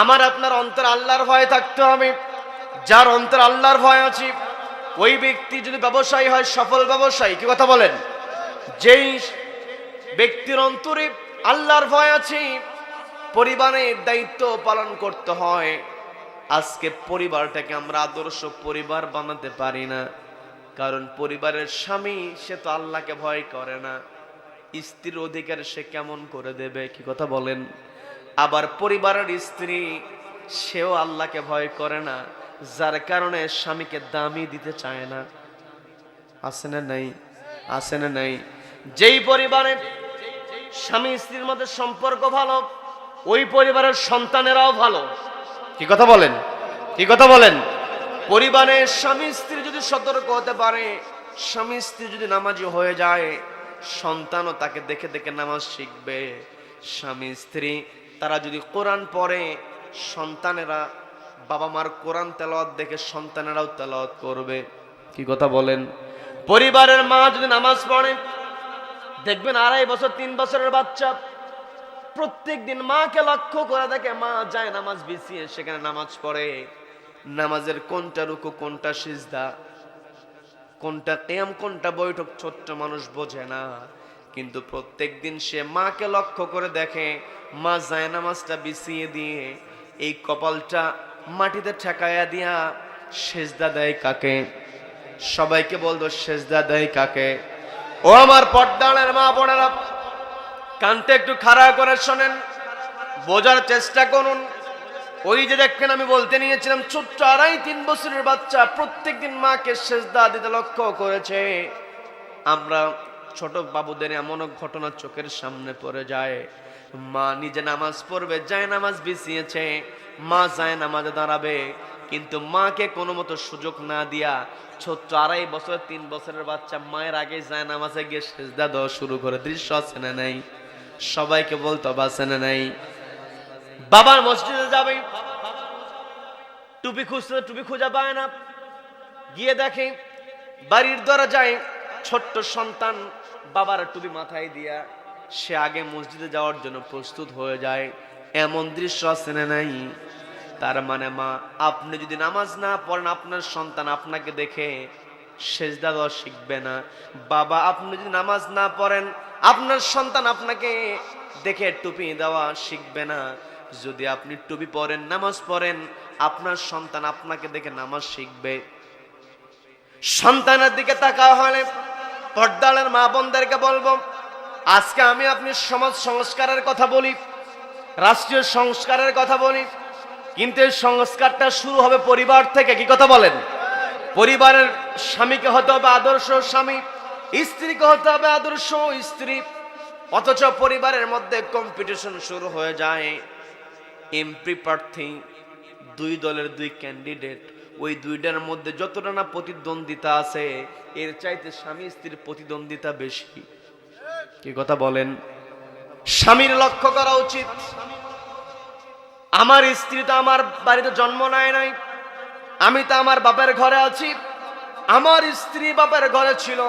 আমার আপনার অন্তর আল্লাহর ভয় থাকতে হবে। যার অন্তর আল্লাহর ভয় আছে ওই ব্যক্তি যদি ব্যবসায়ী হয় সফল ব্যবসায়ী, কি কথা বলেন? যেই ব্যক্তির অন্তরে আল্লাহর ভয় আছে পরিবারের দায়িত্ব পালন করতে হয়। আজকে পরিবারটাকে আমরা আদর্শ পরিবার বানাতে পারি না, কারণ পরিবারের স্বামী সে তো আল্লাহকে ভয় করে না, স্ত্রীর অধিকার সে কেমন করে দেবে, কি কথা বলেন? আবার পরিবারের স্ত্রী সেও আল্লাহকে ভয় করে না, যার কারণে স্বামীকে দামি দিতে চায় না। আছে না নাই? আছে না নাই? যেই পরিবারে স্বামী স্ত্রীর মধ্যে সম্পর্ক ভালো ওই পরিবারের সন্তানেরাও ভালো, কি কথা বলেন? কি কথা বলেন? পরিবারে স্বামী স্ত্রী যদি সতর্ক হতে পারে, স্বামী স্ত্রী যদি নামাজি হয়ে যায় সন্তানও তাকে দেখে দেখে নামাজ শিখবে। স্বামী স্ত্রী তারা যদি কোরআন পড়ে সন্তানেরা বাবা মার কোরআন তেলাওয়াত দেখে সন্তানেরাও তেলাওয়াত করবে, কি কথা বলেন? পরিবারের মা যদি নামাজ পড়ে দেখবেন 2.5 বছর 3 বছরের বাচ্চা প্রত্যেক দিন মাকে লক্ষ্য করে দেখে মা যায় নামাজ বিছিয়ে সেখানে নামাজ পড়ে। নামাজের কোনটা রুকু কোনটা সিজদা কোনটা কিয়াম কোনটা বৈঠক ছোট্ট মানুষ বোঝে না, কিন্তু প্রত্যেক দিন সে মাকে লক্ষ্য করে দেখে মা যায় নামাজটা বিছিয়ে দিয়ে এই কপালটা মাটিতে ঠেকায়া দিয়া সিজদা দেয় কাকে? সবাইকে বলতো সিজদা দেয় কাকে? ও আমার পর্দার মা বোনেরা, কানটা একটু খাড়া করে শোনেন, বোঝার চেষ্টা করুন। ওই যে দেখেন আমি বলতে নিয়েছিলাম ছোট্ট 2.5-3 বছরের বাচ্চা প্রত্যেকদিন মাকে সিজদা দিতে লক্ষ্য করেছে। আমরা ছোট বাবুদের এমন ঘটনা চোখের সামনে পড়ে যায়, মা নিজে নামাজ পড়বে, যায় নামাজ বিছিয়েছে, মা যায় নামাজে দাঁড়াবে, কিন্তু মাকে কোনো মতো সুযোগ না দিয়া ছোট্ট 2.5 বছর 3 বছরের বাচ্চা মায়ের আগে যায় নামাজে গিয়ে সিজদা দেওয়া শুরু করে। দৃশ্য আছে না নাই? সবাইকে বলতে হবে আছে না নাই? বাবার মসজিদে যাবে, টুপি খুঁজতে টুপি খুঁজে পায় না, গিয়ে দেখে বাড়ির দরজায় ছোট্ট সন্তান বাবার টুপি মাথায় দিয়া সে আগে মসজিদে যাওয়ার জন্য প্রস্তুত হয়ে যায়। এমন দৃশ্য আছে না নাই? তার মানে মা আপনি যদি নামাজ না পড়েন আপনার সন্তান আপনাকে দেখে সিজদা দেওয়া শিখবে না। বাবা আপনি যদি নামাজ না পড়েন আপনার সন্তান আপনাকে দেখে টুপি দেওয়া শিখবে না। যদি আপনি টুপি পরেন নামাজ পড়েন আপনার সন্তান আপনাকে দেখে নামাজ শিখবে। সন্তানের দিকে তাকা হলে পর্দার মা বোনদেরকে বলবো আজকে আমি আপনি সমাজ সংস্কারের কথা বলি, রাষ্ট্রীয় সংস্কারের কথা বলি, কিন্তু এই সংস্কারটা শুরু হবে পরিবার থেকে, কি কথা বলেন? পরিবারের স্বামীকে হতে হবে আদর্শ স্বামী, স্ত্রীকে হতে হবে আদর্শ স্ত্রী। অথচ পরিবারের মধ্যে কম্পিটিশন শুরু হয়ে যায়। এমপি প্রার্থী 2 দলের 2 ক্যান্ডিডেট, ওই 2টার মধ্যে যতটা না প্রতিদ্বন্দ্বিতা আছে এর চাইতে স্বামী স্ত্রীর প্রতিদ্বন্দ্বিতা বেশি, কি কথা বলেন? স্বামীর লক্ষ্য করা উচিত আমার স্ত্রী তো আমার বাড়িতে জন্ম নেয় নাই, আমি তো আমার বাপের ঘরে আছি, আমার স্ত্রী বাপের ঘরে ছিল,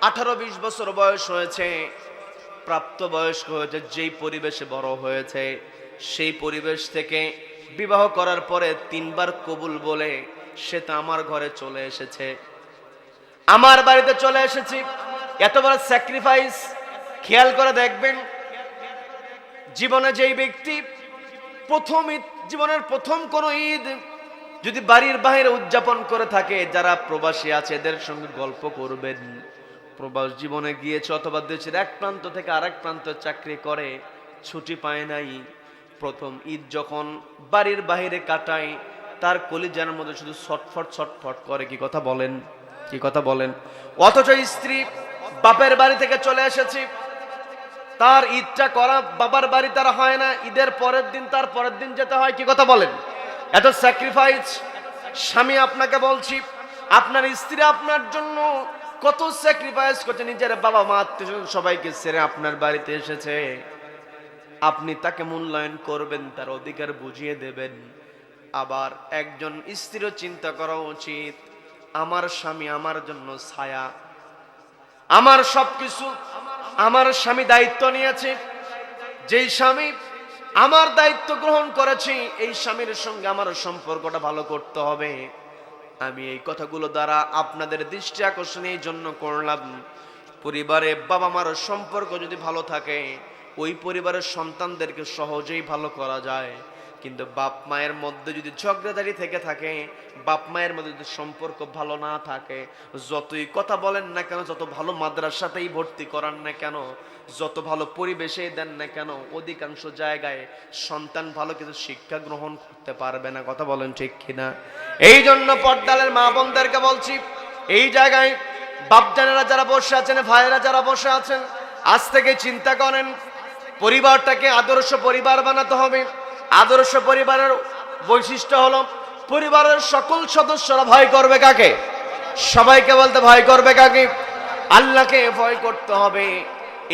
18-20 বছর বয়স হয়েছে, প্রাপ্ত বয়স্ক হয়েছে, যেই পরিবেশে বড় হয়েছে সেই পরিবেশ থেকে বিবাহ করার পরে 3 বার কবুল বলে সে তো আমার ঘরে চলে এসেছে, আমার বাড়িতে চলে এসেছি। এত বড় স্যাক্রিফাইস খেয়াল করে দেখবেন জীবনে যেই ব্যক্তি জীবনের প্রথম কোন ঈদ যদি বাড়ির বাইরে উদযাপন করে থাকে, যারা প্রবাসী আছে এদের সঙ্গে গল্প করবেন, প্রবাস জীবনে গিয়েছে অথবা দেশের এক প্রান্ত থেকে আরেক প্রান্ত চাকরি করে ছুটি পায় নাই, প্রথম ঈদ যখন বাড়ির বাইরে কাটায় তার কলিজার মধ্যে শুধু ছটফট ছটফট করে। কি কথা বলেন, কি কথা বলেন। অথচ স্ত্রী বাপের বাড়ি থেকে চলে এসেছি, তার ঈদটা করা বাবার বাড়ি তার হয় না, ঈদের পরের দিন তার পরের দিন যেতে হয়। কি কথা বলেন। এত স্যাক্রিফাইস। স্বামী আপনাকে বলছি, আপনার স্ত্রী আপনার জন্য কত স্যাক্রিফাইস করছে, নিজের বাবা মা আত্মীয় সবাইকে ছেড়ে আপনার বাড়িতে এসেছে। আপনি তাকে মূল্যায়ন করবেন, তার অধিকার বুঝিয়ে দেবেন। আবার একজন স্ত্রীও চিন্তা করা উচিত, আমার স্বামী আমার জন্য ছায়া, আমার সবকিছু। আমার স্বামী দায়িত্ব নিয়েছে, যেই স্বামী আমার দায়িত্ব গ্রহণ করেছি, এই স্বামীর সঙ্গে আমার সম্পর্কটা ভালো করতে হবে। আমি এই কথাগুলো দ্বারা আপনাদের দৃষ্টি আকর্ষণ এই জন্য করলাম, পরিবারে বাবা মার সম্পর্ক যদি ভালো থাকে, ওই পরিবারের সন্তানদেরকে সহজেই ভালো করা যায়। কিন্তু বাপ মায়ের মধ্যে যদি ঝগড়াঝাড়ি থেকে থাকে, বাপ মায়ের মধ্যে যদি সম্পর্ক ভালো না থাকে, যতই কথা বলেন না কেন, যত ভালো মাদ্রাসাতেই ভর্তি করান না কেন, যত ভালো পরিবেশে দেন না কেন, অধিকাংশ জায়গায় সন্তান ভালো কিছু শিক্ষা গ্রহণ করতে পারবে না। কথা বলেন ঠিক কিনা। এই জন্য পর্দালের মা বোনদেরকে বলছি, এই জায়গায় বাপজানেরা যারা বসে আছেন, ভাইয়েরা যারা বসে আছেন, আজ থেকে চিন্তা করেন পরিবারটাকে আদর্শ পরিবার বানাতে হবে। আদর্শ পরিবারের বৈশিষ্ট্য হলো পরিবারের সকল সদস্যরা ভয় করবে কাকে? সবাইকে বলতে ভয় করবে কাকে? আল্লাহকে ভয় করতে হবে।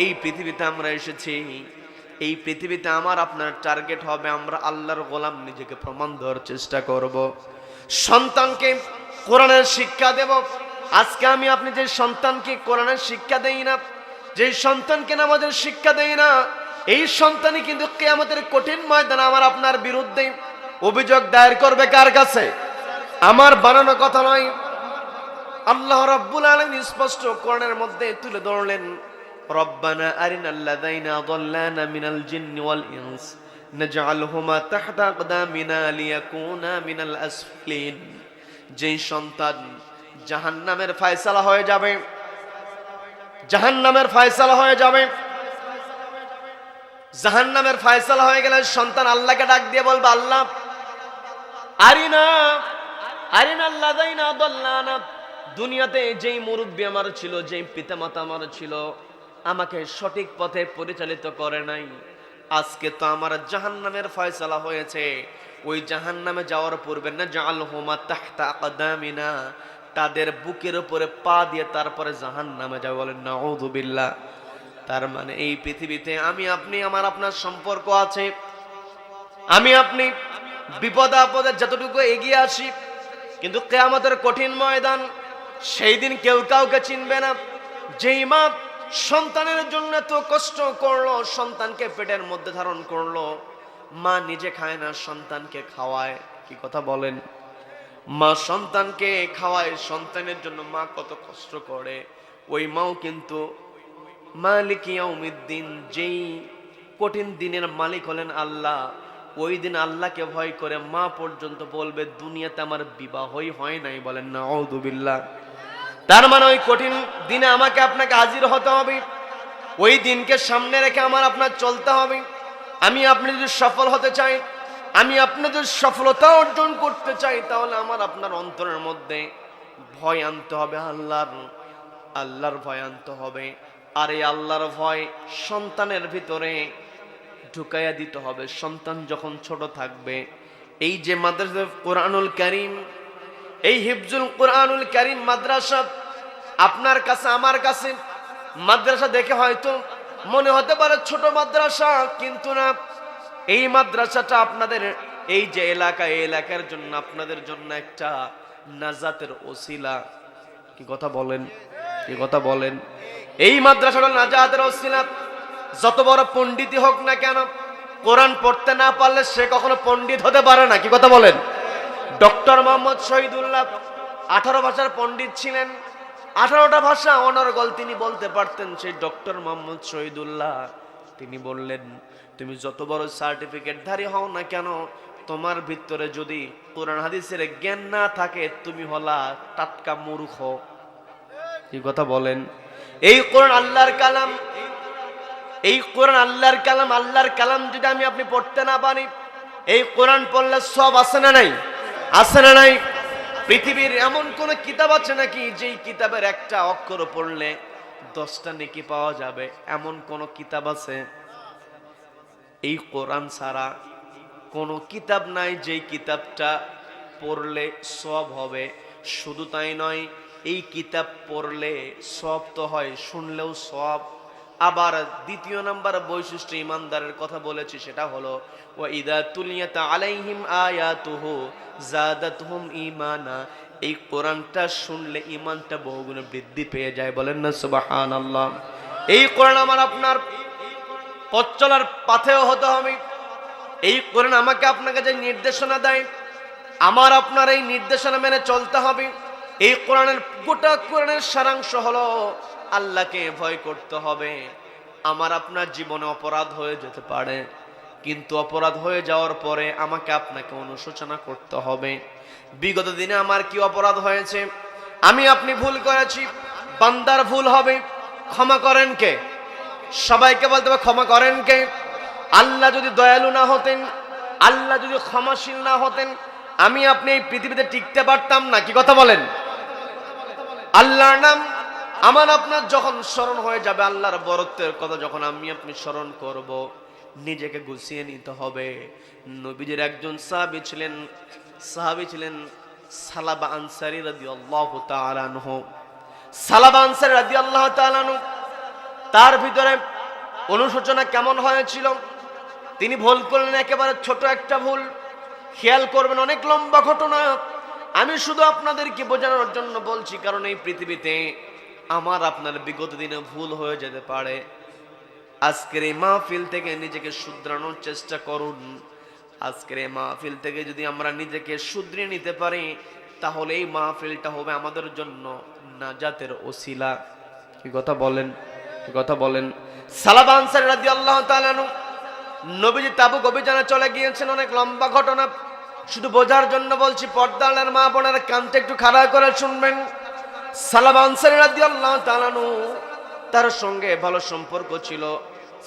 এই পৃথিবীতে আমরা এসেছি, এই পৃথিবীতে আমার আপনার টার্গেট হবে আমরা আল্লাহর গোলাম নিজেকে প্রমাণ দেওয়ার চেষ্টা করব। সন্তানকে কোরআনের শিক্ষা দেব। আজকে আমি আপনি যে সন্তানকে কোরআনের শিক্ষা দেই না, যে সন্তানকে নামাজের শিক্ষা দেই না, এই সন্তানই কিন্তু কিয়ামতের কঠিন ময়দানে আমার আপনার বিরুদ্ধে অভিযোগ দায়ের করবে কার কাছে? আমার বানানো কথা নয়, আল্লাহ রাব্বুল আলামিন স্পষ্ট কোরআনের মধ্যে তুলে ধরলেন, রব্বানা আরিনাল্লাযাইনা আযাল্লানা মিনাল জিন্নি ওয়াল ইনস নাজআলহুমা তাহতা আকদামিনা লিয়াকুনা মিনাল আসফলিন। যেই সন্তান জাহান্নামের ফয়সালা হয়ে যাবে, জাহান্নামের ফয়সালা হয়ে যাবে, জাহান্নামের ফয়সালা হয়ে গেলে সন্তান আল্লাহকে ডাক দিয়ে বলবে, আল্লাহ আরিনা আরিনাল্লাযাইনা আযাল্লানা, দুনিয়াতে যেই মুরব্বী আমার ছিল, যেই পিতামাতা আমার ছিল, আমাকে সঠিক পথে পরিচালিত করে নাই, আজকে তো আমার জাহান্নামের ফয়সালা হয়েছে। ওই জাহান্নামে যাওয়ার পূর্বে না জাআলহুমা তাহতা আকদামিনা, তাদের বুকের উপরে পা দিয়ে তারপরে জাহান্নামে যাবে। বলেন নাউযু বিল্লাহ। তার মানে এই পৃথিবীতে আমি আপনি, আমার আপনার সম্পর্ক আছে, আমি আপনি বিপদ আপদে যতটুকু এগিয়ে আসি, কিন্তু কিয়ামতের কঠিন ময়দান, সেই দিন কেউ কাউকে চিনবে না। যেই মা সন্তানের জন্য এত কষ্ট করলো, সন্তানকে পেটের মধ্যে ধারণ করলো, মা নিজে খায় না, সন্তানকে খাওয়ায়। কি কথা বলেন। মা সন্তানকে খাওয়ায়, সন্তানের জন্য মা কত কষ্ট করে। ওই মাও কিন্তু মালিক ইয়াউমিদ্দিন, যেই কঠিন দিনের মালিক হলেন আল্লাহ, ওই দিন আল্লাহকে ভয় করে মা পর্যন্ত বলবে, দুনিয়াতে আমার বিবাহই হয় নাই। বলেন নাউযু বিল্লাহ। তার মানে ওই কঠিন দিনে আমাকে আপনাকে হাজির হতে হবে, ওই দিনকে সামনে রেখে আমার আপনার চলতে হবে। আমি আপনি যদি সফল হতে চাই, আমি আপনি যদি সফলতা অর্জন করতে চাই, তাহলে আমার আপনার অন্তরের মধ্যে ভয় আনতে হবে, আল্লাহর ভয় আনতে হবে। আর এই আল্লাহর ভয় সন্তানের ভিতরে ঢুকাইয়া দিতে হবে। সন্তান যখন ছোট থাকবে, এই যে মাদ্রাসা কোরআনুল কারীম, এই হিফজুল কোরআনুল কারীম মাদ্রাসা আপনার কাছে আমার কাছে মাদ্রাসা দেখে হয়তো মনে হতে পারে ছোট মাদ্রাসা, কিন্তু না, এই মাদ্রাসাটা আপনাদের এই যে এলাকা, এই এলাকার জন্য, আপনাদের জন্য একটা নাজাতের ওসিলা। কি কথা বলেন, কি কথা বলেন। এই মাদ্রাসাটা নাজাতের ওসিলা। যত বড় পণ্ডিতই হোক না কেন, কোরআন পড়তে না পারলে সে কখনো পণ্ডিত হতে পারে না। কি কথা বলেন। ডক্টর মোহাম্মদ শহীদুল্লাহ 18 ভাষার পণ্ডিত ছিলেন, 18টা ভাষা অনর্গল তিনি বলতে পারতেন। সেই ডক্টর মোহাম্মদ শহীদুল্লাহ তিনি বললেন, তুমি যত বড় সার্টিফিকেটধারী হও না কেন, তোমার ভিতরে যদি কোরআন হাদিসের জ্ঞান না থাকে, তুমি হলা টাটকা মূর্খ। কি কথা বলেন। এই কোরআন আল্লাহর কালাম, এই কোরআন আল্লাহর কালাম, আল্লাহর কালাম যদি আমি আপনি পড়তে না পারি, এই কোরআন পড়লে সব আছে না নাই? আছে না নাই? পৃথিবীর এমন কোন কিতাব আছে নাকি যেই কিতাবের একটা অক্ষর পড়লে 10টা নেকি পাওয়া যাবে? এমন কোন কিতাব আছে? এই কোরআন ছাড়া কোন কিতাব নাই যেই কিতাবটা পড়লে সওয়াব হবে। শুধু তাই নয়, এই কিতাব পড়লে সওয়াব তো হয়, শুনলেও সওয়াব। আবার দ্বিতীয় নাম্বার বৈশিষ্ট্য ইমানদারের কথা বলেছি, সেটা হলো ওয়া ইদা তুলিয়াত আলাইহিম আয়াতুহু জাদাতহুম ঈমানা। এই কোরআনটা শুনলে ঈমানটা বহুগুণে বৃদ্ধি পেয়ে যায়। বলেন না সুবহানাল্লাহ। এই কোরআন আমার আপনার পথ চলার পাথেয় হতে হবে। এই কোরআন আমাকে আপনাকে যে নির্দেশনা দেয়, আমার আপনার এই নির্দেশনা মেনে চলতে হবে। এই কোরআনের গোটা কোরআনের সারাংশ হলো আল্লাহকে ভয় করতে হবে। আমার আপনার জীবনে অপরাধ হয়ে যেতে পারে, কিন্তু অপরাধ হয়ে যাওয়ার পরে আমাকে আপনাকে অনুশোচনা করতে হবে। বিগত দিনে আমার কি অপরাধ হয়েছে, আমি আপনি ভুল করেছি, বান্দার ভুল হবে, ক্ষমা করেন কে? সবাইকে বলতে হবে ক্ষমা করেন কে? আল্লাহ যদি দয়ালু না হতেন, আল্লাহ যদি ক্ষমাশীল না হতেন, আমি আপনি এই পৃথিবীতে টিকতে পারতাম না। কি কথা বলেন? আল্লাহর নাম আমার আপনার যখন স্মরণ হয়ে যাবে, আল্লাহর বরত্বের কথা যখন আমি আপনি স্মরণ করব, নিজেকে গুছিয়ে নিতে হবে। নবীজির একজন সাহাবী ছিলেন সালাবা আনসারী রাদিয়াল্লাহু তাআলা আনহু। সালাবা আনসারী রাদিয়াল্লাহু তাআলা আনহু, তার ভিতরে অনুশোচনা কেমন হয়েছিল? তিনি ভুল করলেন, একেবারে ছোট একটা ভুল। খেয়াল করবেন, অনেক লম্বা ঘটনা। আমি শুধু আপনাদেরকে বোঝানোর জন্য বলছি, কারণ এই পৃথিবীতে আমার আপনার বিগত দিনে ভুল হয়ে যেতে পারে। আজকের এই মাহফিল থেকে নিজেকে শুধরানোর চেষ্টা করুন। আজকের এই মাহফিল থেকে যদি আমরা নিজেকে শুধরিয়ে নিতে পারি, তাহলে এই মাহফিলটা হবে আমাদের জন্য নাজাতের ওসিলা। কি কথা বলেন? কি কথা বলেন? সালাবা আনসারী রাদিয়াল্লাহু তাআলা আনহু নবীজি তাবুক অভিযানে চলে গিয়েছেন। অনেক লম্বা ঘটনা, শুধু বোঝার জন্য বলছি। পর্দার মা বোনের কানটা একটু খাড়া করে শুনবেন। সালাবা আনসারী রাদিয়াল্লাহু তাআলা আনহু, তার সঙ্গে ভালো সম্পর্ক ছিল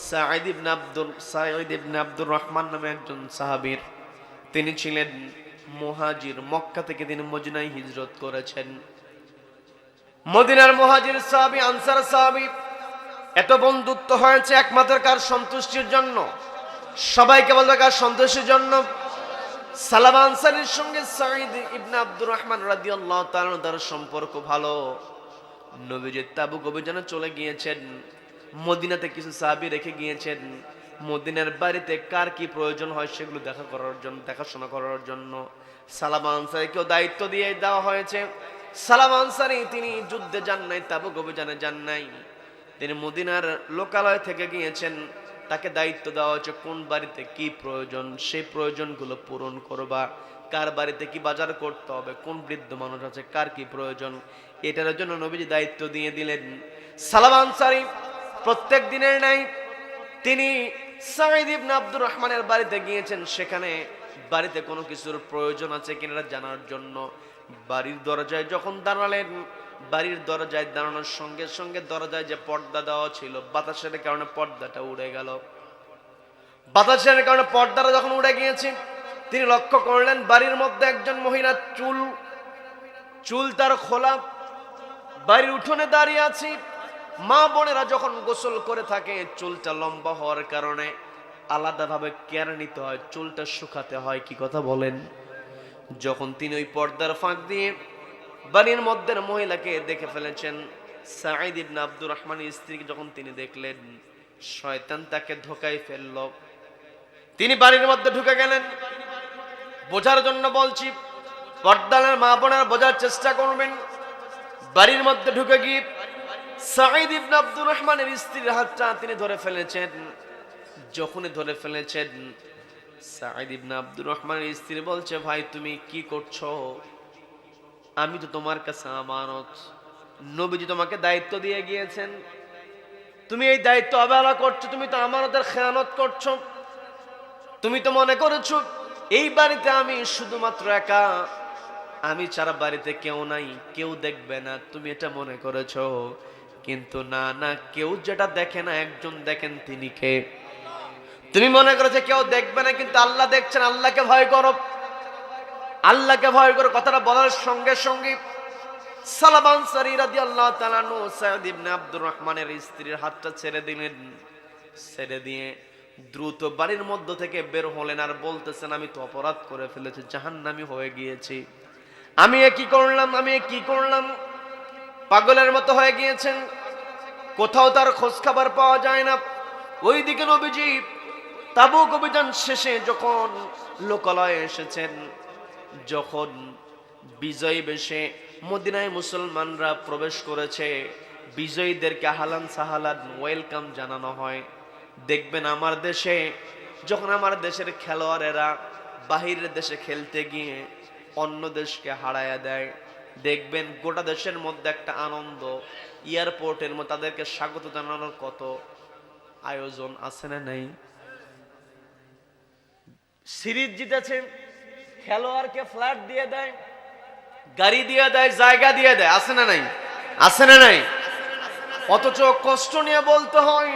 সাঈদ ইবনে আব্দুর রহমান নামে একজন সাহাবীর। তিনি ছিলেন মুহাজির। মক্কা থেকে তিনি মদিনায় হিজরত করেছেন। মদিনার মুহাজির সাহাবী, আনসার সাহাবী, এত বন্ধুত্ব হয়েছে একমাত্র কার সন্তুষ্টির জন্য? সবাইকে বলবে কার সন্তুষ্টির জন্য? সালাবা আনসারীর সঙ্গে সাঈদ ইবনে আব্দুর রহমান রাদিয়াল্লাহু তাআলা তার সম্পর্ক ভালো। নবীজি তাবুক অভিযানে চলে গিয়েছেন, মদিনাতে কিছু সাহাবী রেখে গিয়েছেন। মদিনার বাড়িতে কার কি প্রয়োজন হয় সেগুলো দেখাশোনা করার জন্য সালাবা আনসারীকেও দায়িত্ব দিয়ে দেওয়া হয়েছে। সালাবা আনসারী তিনি যুদ্ধে যান নাই, তাবুক অভিযানে যান নাই, তিনি মদিনার লোকালয় থেকে গিয়েছেন। তাকে দায়িত্ব দেওয়া হয়েছে কোন বাড়িতে কি প্রয়োজন, সেই প্রয়োজনগুলো পূরণ করবা। কার বাড়িতে কি বাজার করতে হবে, কোন বৃদ্ধ মানুষ আছে, কার কি প্রয়োজন, এটার জন্য নবীজি দায়িত্ব দিয়ে দিলেন। সালাবা আনসারী প্রত্যেক দিনের নাই তিনি সাঈদ ইবনে আব্দুর রহমানের বাড়িতে গিয়েছেন। সেখানে বাড়িতে কোনো কিছুর প্রয়োজন আছে কিনা জানার জন্য বাড়ির দরজায় যখন দাঁড়ালেন, বাড়ির দরজায় দাঁড়ানোর সঙ্গে সঙ্গে দরজায় যে পর্দা দেওয়া ছিল, বাতাসের কারণে পর্দাটা উড়ে গেল। বাতাসের কারণে পর্দাটা যখন উড়ে গিয়েছে, তিনি লক্ষ্য করলেন বাড়ির মধ্যে একজন মহিলা চুল তার খোলা, বাড়ির উঠোনে দাঁড়িয়ে আছে। মা বোনেরা যখন গোসল করে থাকে, চুলটা লম্বা হওয়ার কারণে আলাদাভাবে কেয়ার নিতে হয়, চুলটা শুকাতে হয়। কি কথা বলেন? যখন তিনি ওই পর্দার ফাঁক দিয়ে বাড়ির মধ্যে মহিলাকে দেখে ফেলেছেন, সাঈদ ইবনে আব্দুর রহমানের স্ত্রীকে যখন তিনি দেখলেন, শয়তান তাকে ধোঁকায় ফেলল। তিনি বাড়ির মধ্যে ঢুকে গেলেন। বোঝার জন্য বলছি, পর্দার মা বোনেরা বোঝার চেষ্টা করবেন। বাড়ির মধ্যে ঢুকে গিয়ে সাঈদ ইবনে আব্দুর রহমানের স্ত্রীর হাতটা তিনি ধরে ফেলেছেন। যখনই ধরে ফেলেছেন, সাঈদ ইবনে আব্দুর রহমানের স্ত্রী বলছে, ভাই তুমি কি করছো? আমি তো তোমার কাছে আমানত, নবীজি তোমাকে দায়িত্ব দিয়ে গিয়েছেন, তুমি এই দায়িত্ব অবহেলা করছো, তুমি তো আমানতের খেয়ানত করছো। তুমি তো মনে করেছো এই বাড়িতে আমি শুধুমাত্র একা, আমি ছাড়া বাড়িতে কেউ নাই, কেউ দেখবে না, তুমি এটা মনে করেছো। কিন্তু না না, কেউ যেটা দেখে না, একজন দেখেন, তিনি কে? তুমি মনে করেছো কেউ দেখবে না, কিন্তু আল্লাহ দেখছেন। আল্লাহকে ভয় করো। আল্লাহকে ভয় করে কথাটা বলার সঙ্গে সঙ্গে সালমান আনসারী রাদিয়াল্লাহু তাআলা আনহু সাঈদ ইবনে আব্দুর রহমানের স্ত্রীর হাতটা ছেড়ে দিলেন। ছেড়ে দিয়ে দ্রুত বাড়ির মধ্য থেকে বের হলেন আর বলতেছেন, আমি তো অপরাধ করে ফেলেছি, জাহান্নামী হয়ে গিয়েছি। আমি কি করলাম, আমি কি করলাম? পাগলের মতো হয়ে গিয়েছেন। কোথাও তার খোঁজ খবর পাওয়া যায় না। ওইদিকে নবীজি তাবুক অভিযান শেষে যখন লোকালয়ে এসেছেন, যখন বিজয়ী বেশে মদিনায় মুসলমানরা প্রবেশ করেছে, বিজয়ীদেরকে আহলান সাহালান ওয়েলকাম জানানো হয়। দেখবেন আমার দেশে যখন আমার দেশের খেলোয়াড়েরা বাহিরের দেশে খেলতে গিয়ে অন্য দেশকে হারায়া দেয়, দেখবেন গোটা দেশের মধ্যে একটা আনন্দ, এয়ারপোর্টের মধ্যে তাদেরকে স্বাগত জানানোর কত আয়োজন আছে না নাই? সিরিজ জিতেছে, খেলোয়াড়কে ফ্ল্যাট দিয়ে দেয়, গাড়ি দিয়ে দেয়, জায়গা দিয়ে দেয়, আছে না নাই? আছে না নাই? অথচ কষ্ট নিয়ে বলতে হয়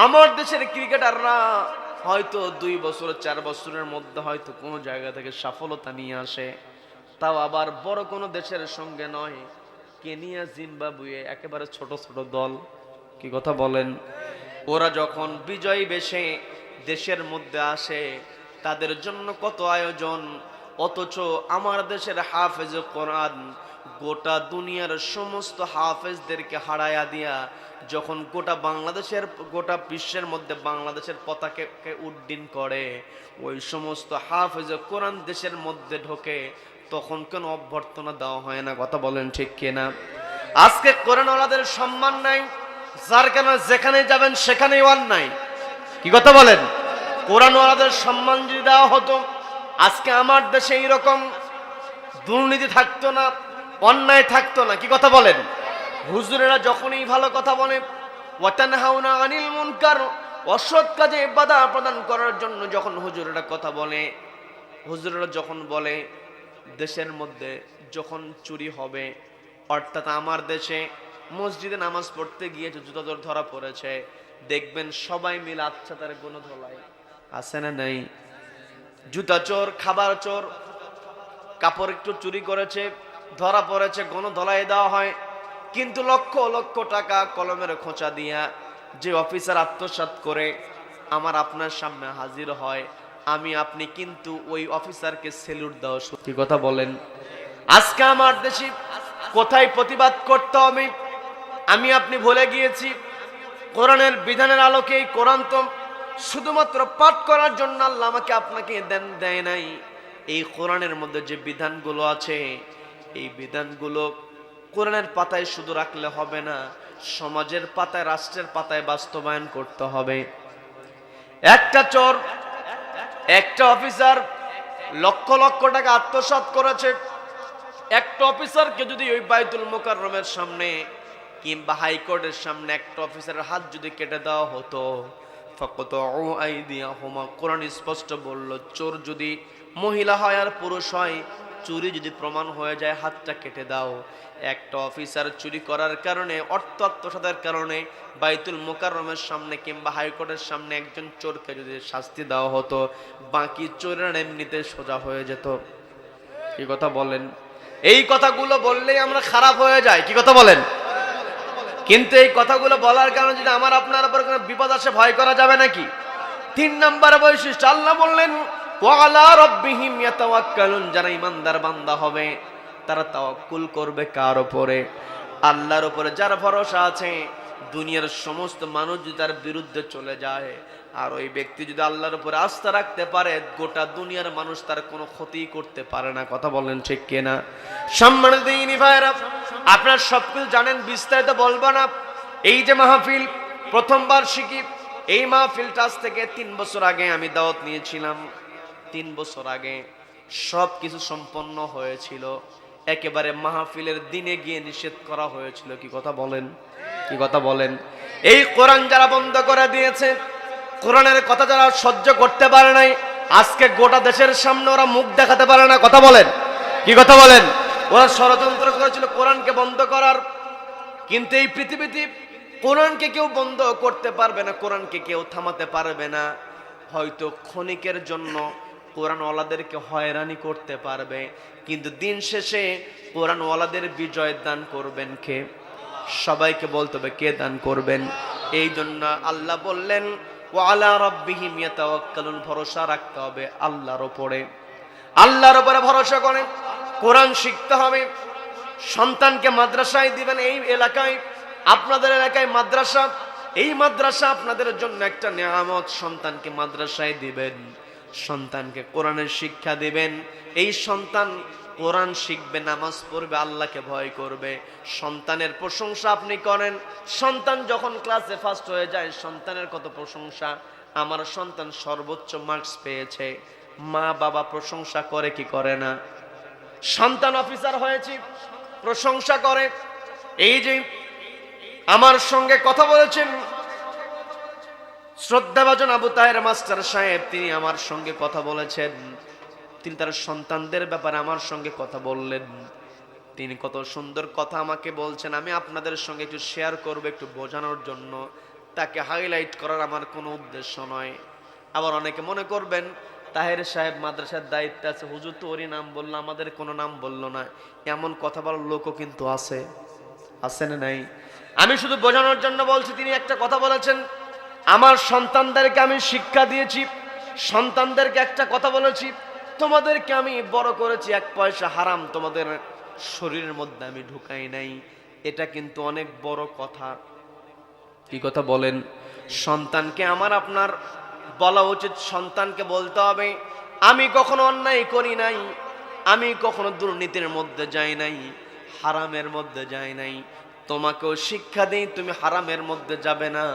আমার দেশের ক্রিকেটাররা হয়তো 2 বছর 4 বছরের মধ্যে হয়তো কোনো জায়গা থেকে সফলতা নিয়ে আসে, তাও আবার বড় কোনো দেশের সঙ্গে নয়, কেনিয়া জিম্বাবুয়ে একেবারে ছোট ছোট দল। কি কথা বলেন? ওরা যখন বিজয়ী বেশে দেশের মধ্যে আসে, তাদের জন্য কত আয়োজন। অথচ আমার দেশের হাফেজ কোরআন গোটা দুনিয়ার সমস্ত হাফেজদেরকে হারায়া দিয়া যখন গোটা বাংলাদেশের, গোটা বিশ্বের মধ্যে বাংলাদেশের পতাকাকে উড্ডীন করে, ওই সমস্ত হাফেজ কোরআন দেশের মধ্যে ঢোকে, তখন কেন অভ্যর্থনা দেওয়া হয় না? কথা বলেন ঠিক কিনা? আজকে কোরআনওয়ালাদের সম্মান নাই, যার কেন যেখানে যাবেন সেখানেই অন্যায়। কি কথা বলেন? কোরআনওয়ালাদের সম্মান যদি দেওয়া হতো, আজকে আমার দেশে এইরকম দুর্নীতি থাকতো না, অন্যায় থাকতো না। কি কথা বলেন? হুজুরেরা যখনই ভালো কথা বলে, ওয়াতানহাউনা আনিল মুনকার, অসৎ কাজে বাধা প্রদান করার জন্য যখন হুজুরেরা কথা বলে, হুজুরেরা যখন বলে দেশের মধ্যে যখন চুরি হবে, অর্থাৎ আমার দেশে মসজিদে নামাজ পড়তে গিয়ে জুতা চোর ধরা পড়েছে, দেখবেন সবাই মিলে আচ্ছা তার গুণ ধোলায়, আছে না নাই? জুতা চোর, খাবার চোর, কাপড় একটু চুরি করেছে, ধরা পড়েছে, গণ ধলাই দেওয়া হয়। কিন্তু লক্ষ লক্ষ টাকা কলমের খোঁচা দিয়া যে অফিসার আত্মসাৎ করে আমার আপনার সামনে হাজির হয়, আমি আপনি কিন্তু ওই অফিসারকে সেলুট দেওয়া। সত্যি কথা বলেন? আজকে আমার দেশে কোথায় প্রতিবাদ করতে হবে আমি আপনি ভুলে গিয়েছি। কোরআনের বিধানের আলোকে, এই কোরআন তো শুধুমাত্র পাঠ করার জন্য আল্লাহ আমাকে আপনাকে দেয় নাই। এই কোরআনের মধ্যে যে বিধানগুলো আছে, এই বিধানগুলো কোরআনের পাতায় শুধু রাখলে হবে না, সমাজের পাতায়, রাষ্ট্রের পাতায় বাস্তবায়ন করতে হবে। একটা চোর, একটা অফিসার লক্ষ লক্ষ টাকা আত্মসাৎ করেছে, একটা অফিসারকে যদি ওই বাইতুল মুকাররমের সামনে কিংবা হাইকোর্টের সামনে একটা অফিসারের হাত যদি কেটে দেওয়া হতো, ফাকতাউ আইদিয়াহুমা, কোরআন স্পষ্ট বলল, চোর যদি মহিলা হয় আর পুরুষ হয়, চুরি যদি প্রমাণ হয়ে যায় হাতটা কেটে দাও। একটা অফিসার চুরি করার কারণে, অর্থ আত্মসাতের কারণে বাইতুল মুকাররমের সামনে কিংবা হাইকোর্টের সামনে একজন চোরকে যদি শাস্তি দেওয়া হতো, বাকি চোরেরা এমনিতে সোজা হয়ে যেত। কি কথা বলেন? এই কথাগুলো বললেই আমরা খারাপ হয়ে যাই। কি কথা বলেন? কিন্তু এই কথাগুলো বলার কারণে যদি আমার আপনার উপর কোনো বিপদ আসে, ভয় করা যাবে নাকি? 3 নম্বর বৈশিষ্ট্য আল্লাহ বললেন, ওয়ালা রাব্বিহিম ইয়াতাওয়াক্কালুন, যারা ঈমানদার বান্দা হবে তারা তাওয়াক্কুল করবে কার উপরে? আল্লাহর উপরে। যার ভরসা আছে, দুনিয়ার সমস্ত মানুষ যদি তার বিরুদ্ধে চলে যায়, আর ওই ব্যক্তি যদি আল্লাহর উপরে আস্থা রাখতে পারে, গোটা দুনিয়ার মানুষ তার কোনো ক্ষতি করতে পারে না। কথা বলেন ঠিক কিনা? সম্মানিত দিনী ভাইরা, আপনারা সবকিছু জানেন, বিস্তারিত বলবো না। এই যে মাহফিল, প্রথম বার্ষিকী, এই মাহফিলটা আজ থেকে 3 বছর আগে আমি দাওয়াত নিয়েছিলাম। 3 বছর আগে সব কিছু সম্পন্ন হয়েছিল, একেবারে মাহফিলের দিনে গিয়ে নিষেধ করা হয়েছিল। কি কথা বলেন? কি কথা বলেন? এই কোরআন যারা বন্ধ করে দিয়েছে, কোরআনের কথা যারা সহ্য করতে পারে নাই, আজকে গোটা দেশের সামনে ওরা মুখ দেখাতে পারে না। কথা বলেন? কি কথা বলেন? ওরা ষড়যন্ত্র করেছিল কোরআনকে বন্ধ করার, কিন্তু এই পৃথিবীতে কোরআনকে কেউ বন্ধ করতে পারবে না, কোরআনকে কেউ থামাতে পারবে না। হয়তো ক্ষণিকের জন্য কোরআনওয়ালাদেরকে হয়রানি করতে পারবে, কিন্তু দিন শেষে কোরআনওয়ালাদের বিজয় দান করবেন কে? সবাইকে বলতে হবে কে দান করবেন। এই জন্য আল্লাহ বললেন ওয়ালা রাব্বিহিম ইয়াতাওয়াক্কালুন, ভরসা রাখতে হবে আল্লাহর উপরে। আল্লাহর উপরে ভরসা করেন, কোরআন শিখতে হবে। সন্তানকে মাদ্রাসায় দিবেন। এই এলাকায়, আপনাদের এলাকায় মাদ্রাসা, এই মাদ্রাসা আপনাদের জন্য একটা নিয়ামত। সন্তানকে মাদ্রাসায় দিবেন, সন্তানকে কোরআনের শিক্ষা দিবেন। এই সন্তান কোরআন শিখবে, নামাজ পড়বে, আল্লাহকে ভয় করবে। সন্তানের প্রশংসা আপনি করেন। সন্তান যখন ক্লাসে ফার্স্ট হয়ে যায়, সন্তানের কত প্রশংসা, আমার সন্তান সর্বোচ্চ মার্কস পেয়েছে। মা বাবা প্রশংসা করে কি করে না? সন্তান অফিসার হয়েছে, প্রশংসা করে। এই যে আমার সঙ্গে কথা বলেছেন শ্রদ্ধাভাজন আবু তাহের মাস্টার সাহেব, তিনি আমার সঙ্গে কথা বলেছেন। তিনি তার সন্তানদের ব্যাপারে আমার সঙ্গে কথা বললেন। তিনি কত সুন্দর কথা আমাকে বলছেন, আমি আপনাদের সঙ্গে একটু শেয়ার করব, একটু বোঝানোর জন্য। তাকে হাইলাইট করার আমার কোনো উদ্দেশ্য নয়। আবার অনেকে মনে করবেন তাহের সাহেব মাদ্রাসার দায়িত্বে আছে, হুজুর তো ওরই নাম বললো, আমাদের কোনো নাম বললো না। এমন কথা বলার লোকও কিন্তু আছে, আছে না নাই? আমি শুধু বোঝানোর জন্য বলছি। তিনি একটা কথা বলেছেন, আমার সন্তানদেরকে আমি শিক্ষা দিয়েছি, সন্তানদেরকে একটা কথা বলেছি, তোমাদেরকে আমি বড় করেছি, এক পয়সা হারাম তোমাদের শরীরের মধ্যে আমি ঢুকাই নাই। এটা কিন্তু অনেক বড় কথা। কি কথা বলেন? সন্তানকে আমার আপনার বলা উচিত, সন্তানকে বলতে হবে আমি কখনো অন্যায় করি নাই, আমি কখনো দুর্নীতির মধ্যে যাই নাই, হারামের মধ্যে যাই নাই। তোমাকেও শিক্ষা দেই, তুমি হারামের মধ্যে যাবে না।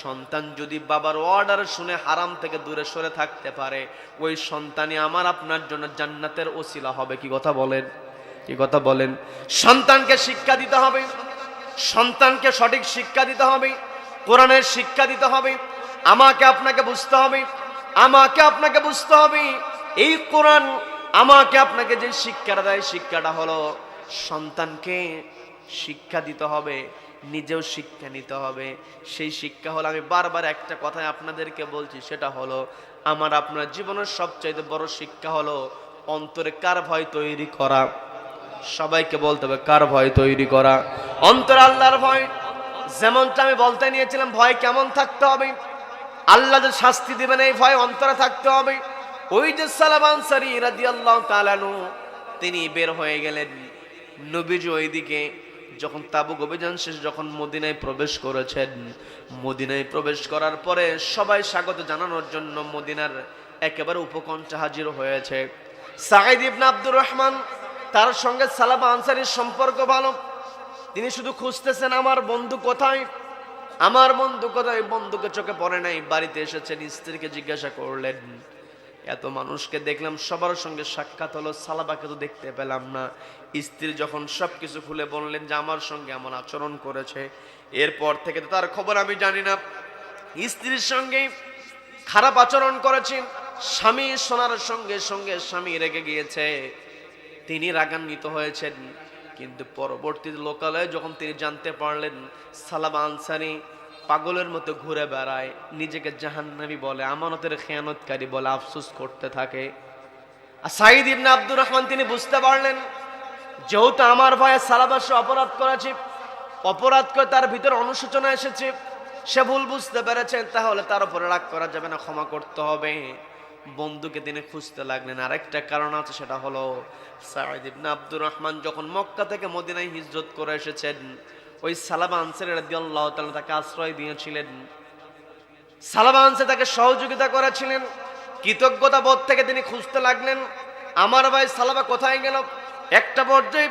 সন্তান যদি বাবার অর্ডার শুনে হারাম থেকে দূরে সরে থাকতে পারে, ওই সন্তানই আমার আপনার জন্য জান্নাতের ওসিলা হবে। কি কথা বলেন? কি কথা বলেন? সন্তানকে শিক্ষা দিতে হবে, সন্তানকে সঠিক শিক্ষা দিতে হবে, কোরআনের শিক্ষা দিতে হবে। আমাকে আপনাকে বুঝতে হবে, আমাকে আপনাকে বুঝতে হবে এই কোরআন আমাকে আপনাকে যে শিক্ষাটা দেয়, শিক্ষাটা হলো সন্তানকে শিক্ষা দিতে হবে, নিজেও শিক্ষা নিতে হবে। সেই শিক্ষা হলো, আমি বারবার একটা কথাই আপনাদেরকে বলছি, সেটা হলো আমার আপনার জীবনের সবচাইতে বড় শিক্ষা হলো অন্তরে কার ভয় তৈরি করা। সবাইকে বলতে হবে কার ভয় তৈরি করা? অন্তরে আল্লাহর ভয়। যেমনটা আমি বলতে নিয়েছিলাম, ভয় কেমন থাকতে হবে? আল্লাহ যে শাস্তি দিবেন এই ভয় অন্তরে থাকতে হবে। ওই যে সালাম আনসারী রাদিয়াল্লাহু তাআলা আনহু, তিনি বের হয়ে গেলেন। নবীজি ওইদিকে যখন তাবুক অভিযান শেষ, যখন মদিনায় প্রবেশ করেছেন, মদিনায় প্রবেশ করার পরে সবাই স্বাগত জানানোর জন্য মদিনার একেবারে উপকণ্ঠে হাজির হয়েছে। সাঈদ ইবনে আব্দুর রহমান, তার সঙ্গে সালামা আনসারীর সম্পর্ক ভালো। তিনি শুধু খুঁজতেছেন আমার বন্ধু কোথায়, আমার বন্ধু কোথায়। বন্ধুকে চোখে পড়ে নাই, বাড়িতে এসেছেন, স্ত্রীকে জিজ্ঞাসা করলেন, এত মানুষকে দেখলাম, সবার সঙ্গে সাক্ষাৎ হলো, সালাবাকে তো দেখতে পেলাম না। স্ত্রী যখন সবকিছু খুলে বললেন যে আমার সঙ্গে এমন আচরণ করেছে, এরপর থেকে তো তার খবর আমি জানি না। স্ত্রীর সঙ্গে খারাপ আচরণ করেছেন, স্বামী শোনার সঙ্গে সঙ্গে স্বামী রেগে গিয়েছে, তিনি রাগান্বিত হয়েছেন। কিন্তু পরবর্তীতে লোকালয়ে যখন তিনি জানতে পারলেন সালামা আনসারী পাগলের মতো ঘুরে বেড়ায়, নিজেকে জাহান্নামী বলে, আমানতের খেয়ানতকারী বলে আফসোস করতে থাকে। আর সাঈদ ইবনে আব্দুর রহমান তিনি বুঝতে পারলেন, যেহেতু আমার ভয়ে সালামা অপরাধ করেছে, অপরাধ করে তার ভিতরে অনুশোচনা এসেছে, সে ভুল বুঝতে পেরেছেন, তাহলে তার উপরে রাগ করা যাবে না, ক্ষমা করতে হবে। বন্ধুকে তিনি খুঁজতে লাগলেন। আরেকটা কারণ আছে, সেটা হলো সাঈদ ইবনে আব্দুর রহমান যখন মক্কা থেকে মদিনায় হিজরত করে এসেছেন, ওই সালামা আনসারী রাদিয়াল্লাহু তাআলা তাকে আশ্রয় দিয়েছিলেন। সালামা আনসারী তাকে সহযোগিতা করেছিলেন। কৃতজ্ঞতা বোধ থেকে তিনি খুঁজতে লাগলেন, আমার ভাই সালামা কোথায় গেল। একটা পর্যায়ে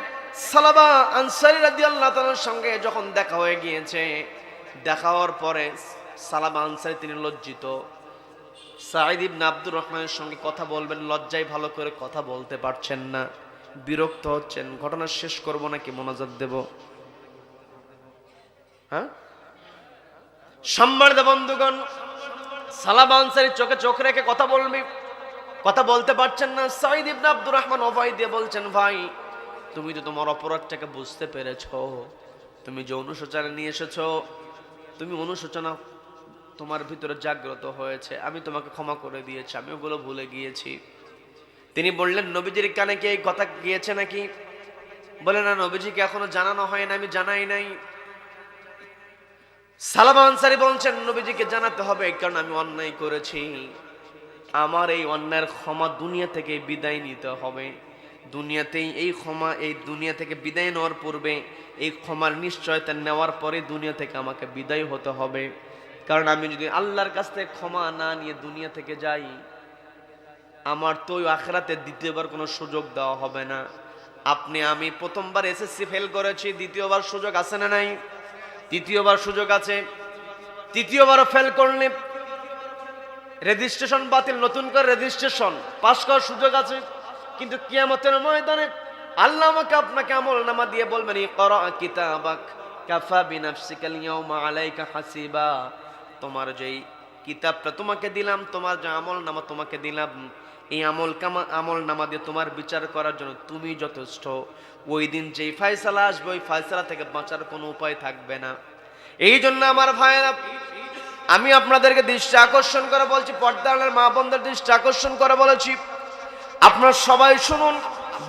সালামা আনসারী রাদিয়াল্লাহু তাআলার সঙ্গে যখন দেখা হয়ে গিয়েছে, দেখা হওয়ার পরে সালামা আনসারী তিনি লজ্জিত। সাঈদ ইবনে আব্দুর রহমানের সঙ্গে কথা বলবেন, লজ্জায় ভালো করে কথা বলতে পারছেন না, বিরক্ত হচ্ছেন। ঘটনা শেষ করব নাকি মোনাজাত দেব? হ্যাঁ, সম্মানিত বন্ধুগণ, সালামা আনসারী চোখে চোখ রেখে কথা বলবি, কথা বলতে পারছেন না। সাঈদ ইবনে আব্দুর রহমান অভয় দিয়ে বলছেন, ভাই তুমি তো তোমার অপরাধটাকে বুঝতে পেরেছো, তুমি যে অনুশোচনা নিয়ে এসেছো, তুমি অনুশোচনা তোমার ভিতরে জাগ্রত হয়েছে, আমি তোমাকে ক্ষমা করে দিয়েছি, আমি ওগুলো ভুলে গিয়েছি। তিনি বললেন, নবীজির কানে কি এই কথা গিয়েছে নাকি? বলে, না, নবীজিকে এখনো জানানো হয় না, আমি জানাই নাই। সালামা আনসারী বলছেন, নবীজিকে জানাতে হবে, কারণ আমি অন্যায় করেছি। আমার এই অন্যায়ের ক্ষমা দুনিয়া থেকে বিদায় নিতে হবে। দুনিয়াতেই এই ক্ষমা, এই দুনিয়া থেকে বিদায় নেওয়ার পূর্বে এই ক্ষমার নিশ্চয়তা নেওয়ার পরে দুনিয়া থেকে আমাকে বিদায় হতে হবে। কারণ আমি যদি আল্লাহর কাছ থেকে ক্ষমা না নিয়ে দুনিয়া থেকে যাই, আমার তো ওই আখিরাতে দ্বিতীয়বার কোনো সুযোগ দেওয়া হবে না। আমি প্রথমবার এসএসসি ফেল করেছি, দ্বিতীয়বার সুযোগ আছে না নাই? তৃতীয়বার সুযোগ আছে। তৃতীয়বারও ফেল করলে রেজিস্ট্রেশন বাতিল, নতুন করে রেজিস্ট্রেশন পাস করার সুযোগ আছে। কিন্তু কিয়ামতের ময়দানে আল্লাহ আমাকে আপনাকে আমলনামা দিয়ে বলবেন, ইকরা কিতাবাক কাফা বিনাফসিকাল ইয়াউমা আলাইকা হাসিবা। তোমার যেই কিতাবটা তোমাকে দিলাম, তোমার যে আমলনামা তোমাকে দিলাম, এই আমলনামা দিয়ে তোমার বিচার করার জন্য তুমি যথেষ্ট। ওই দিন যেই ফয়সালা আসবে, ওই ফয়সালা থেকে বাঁচার কোনো উপায় থাকবে না। এই জন্য আমার ভাইয়েরা, আমি আপনাদেরকে দৃষ্টি আকর্ষণ করে বলছি, পর্দার মা বোনদের দৃষ্টি আকর্ষণ করে বলেছি, আপনারা সবাই শুনুন।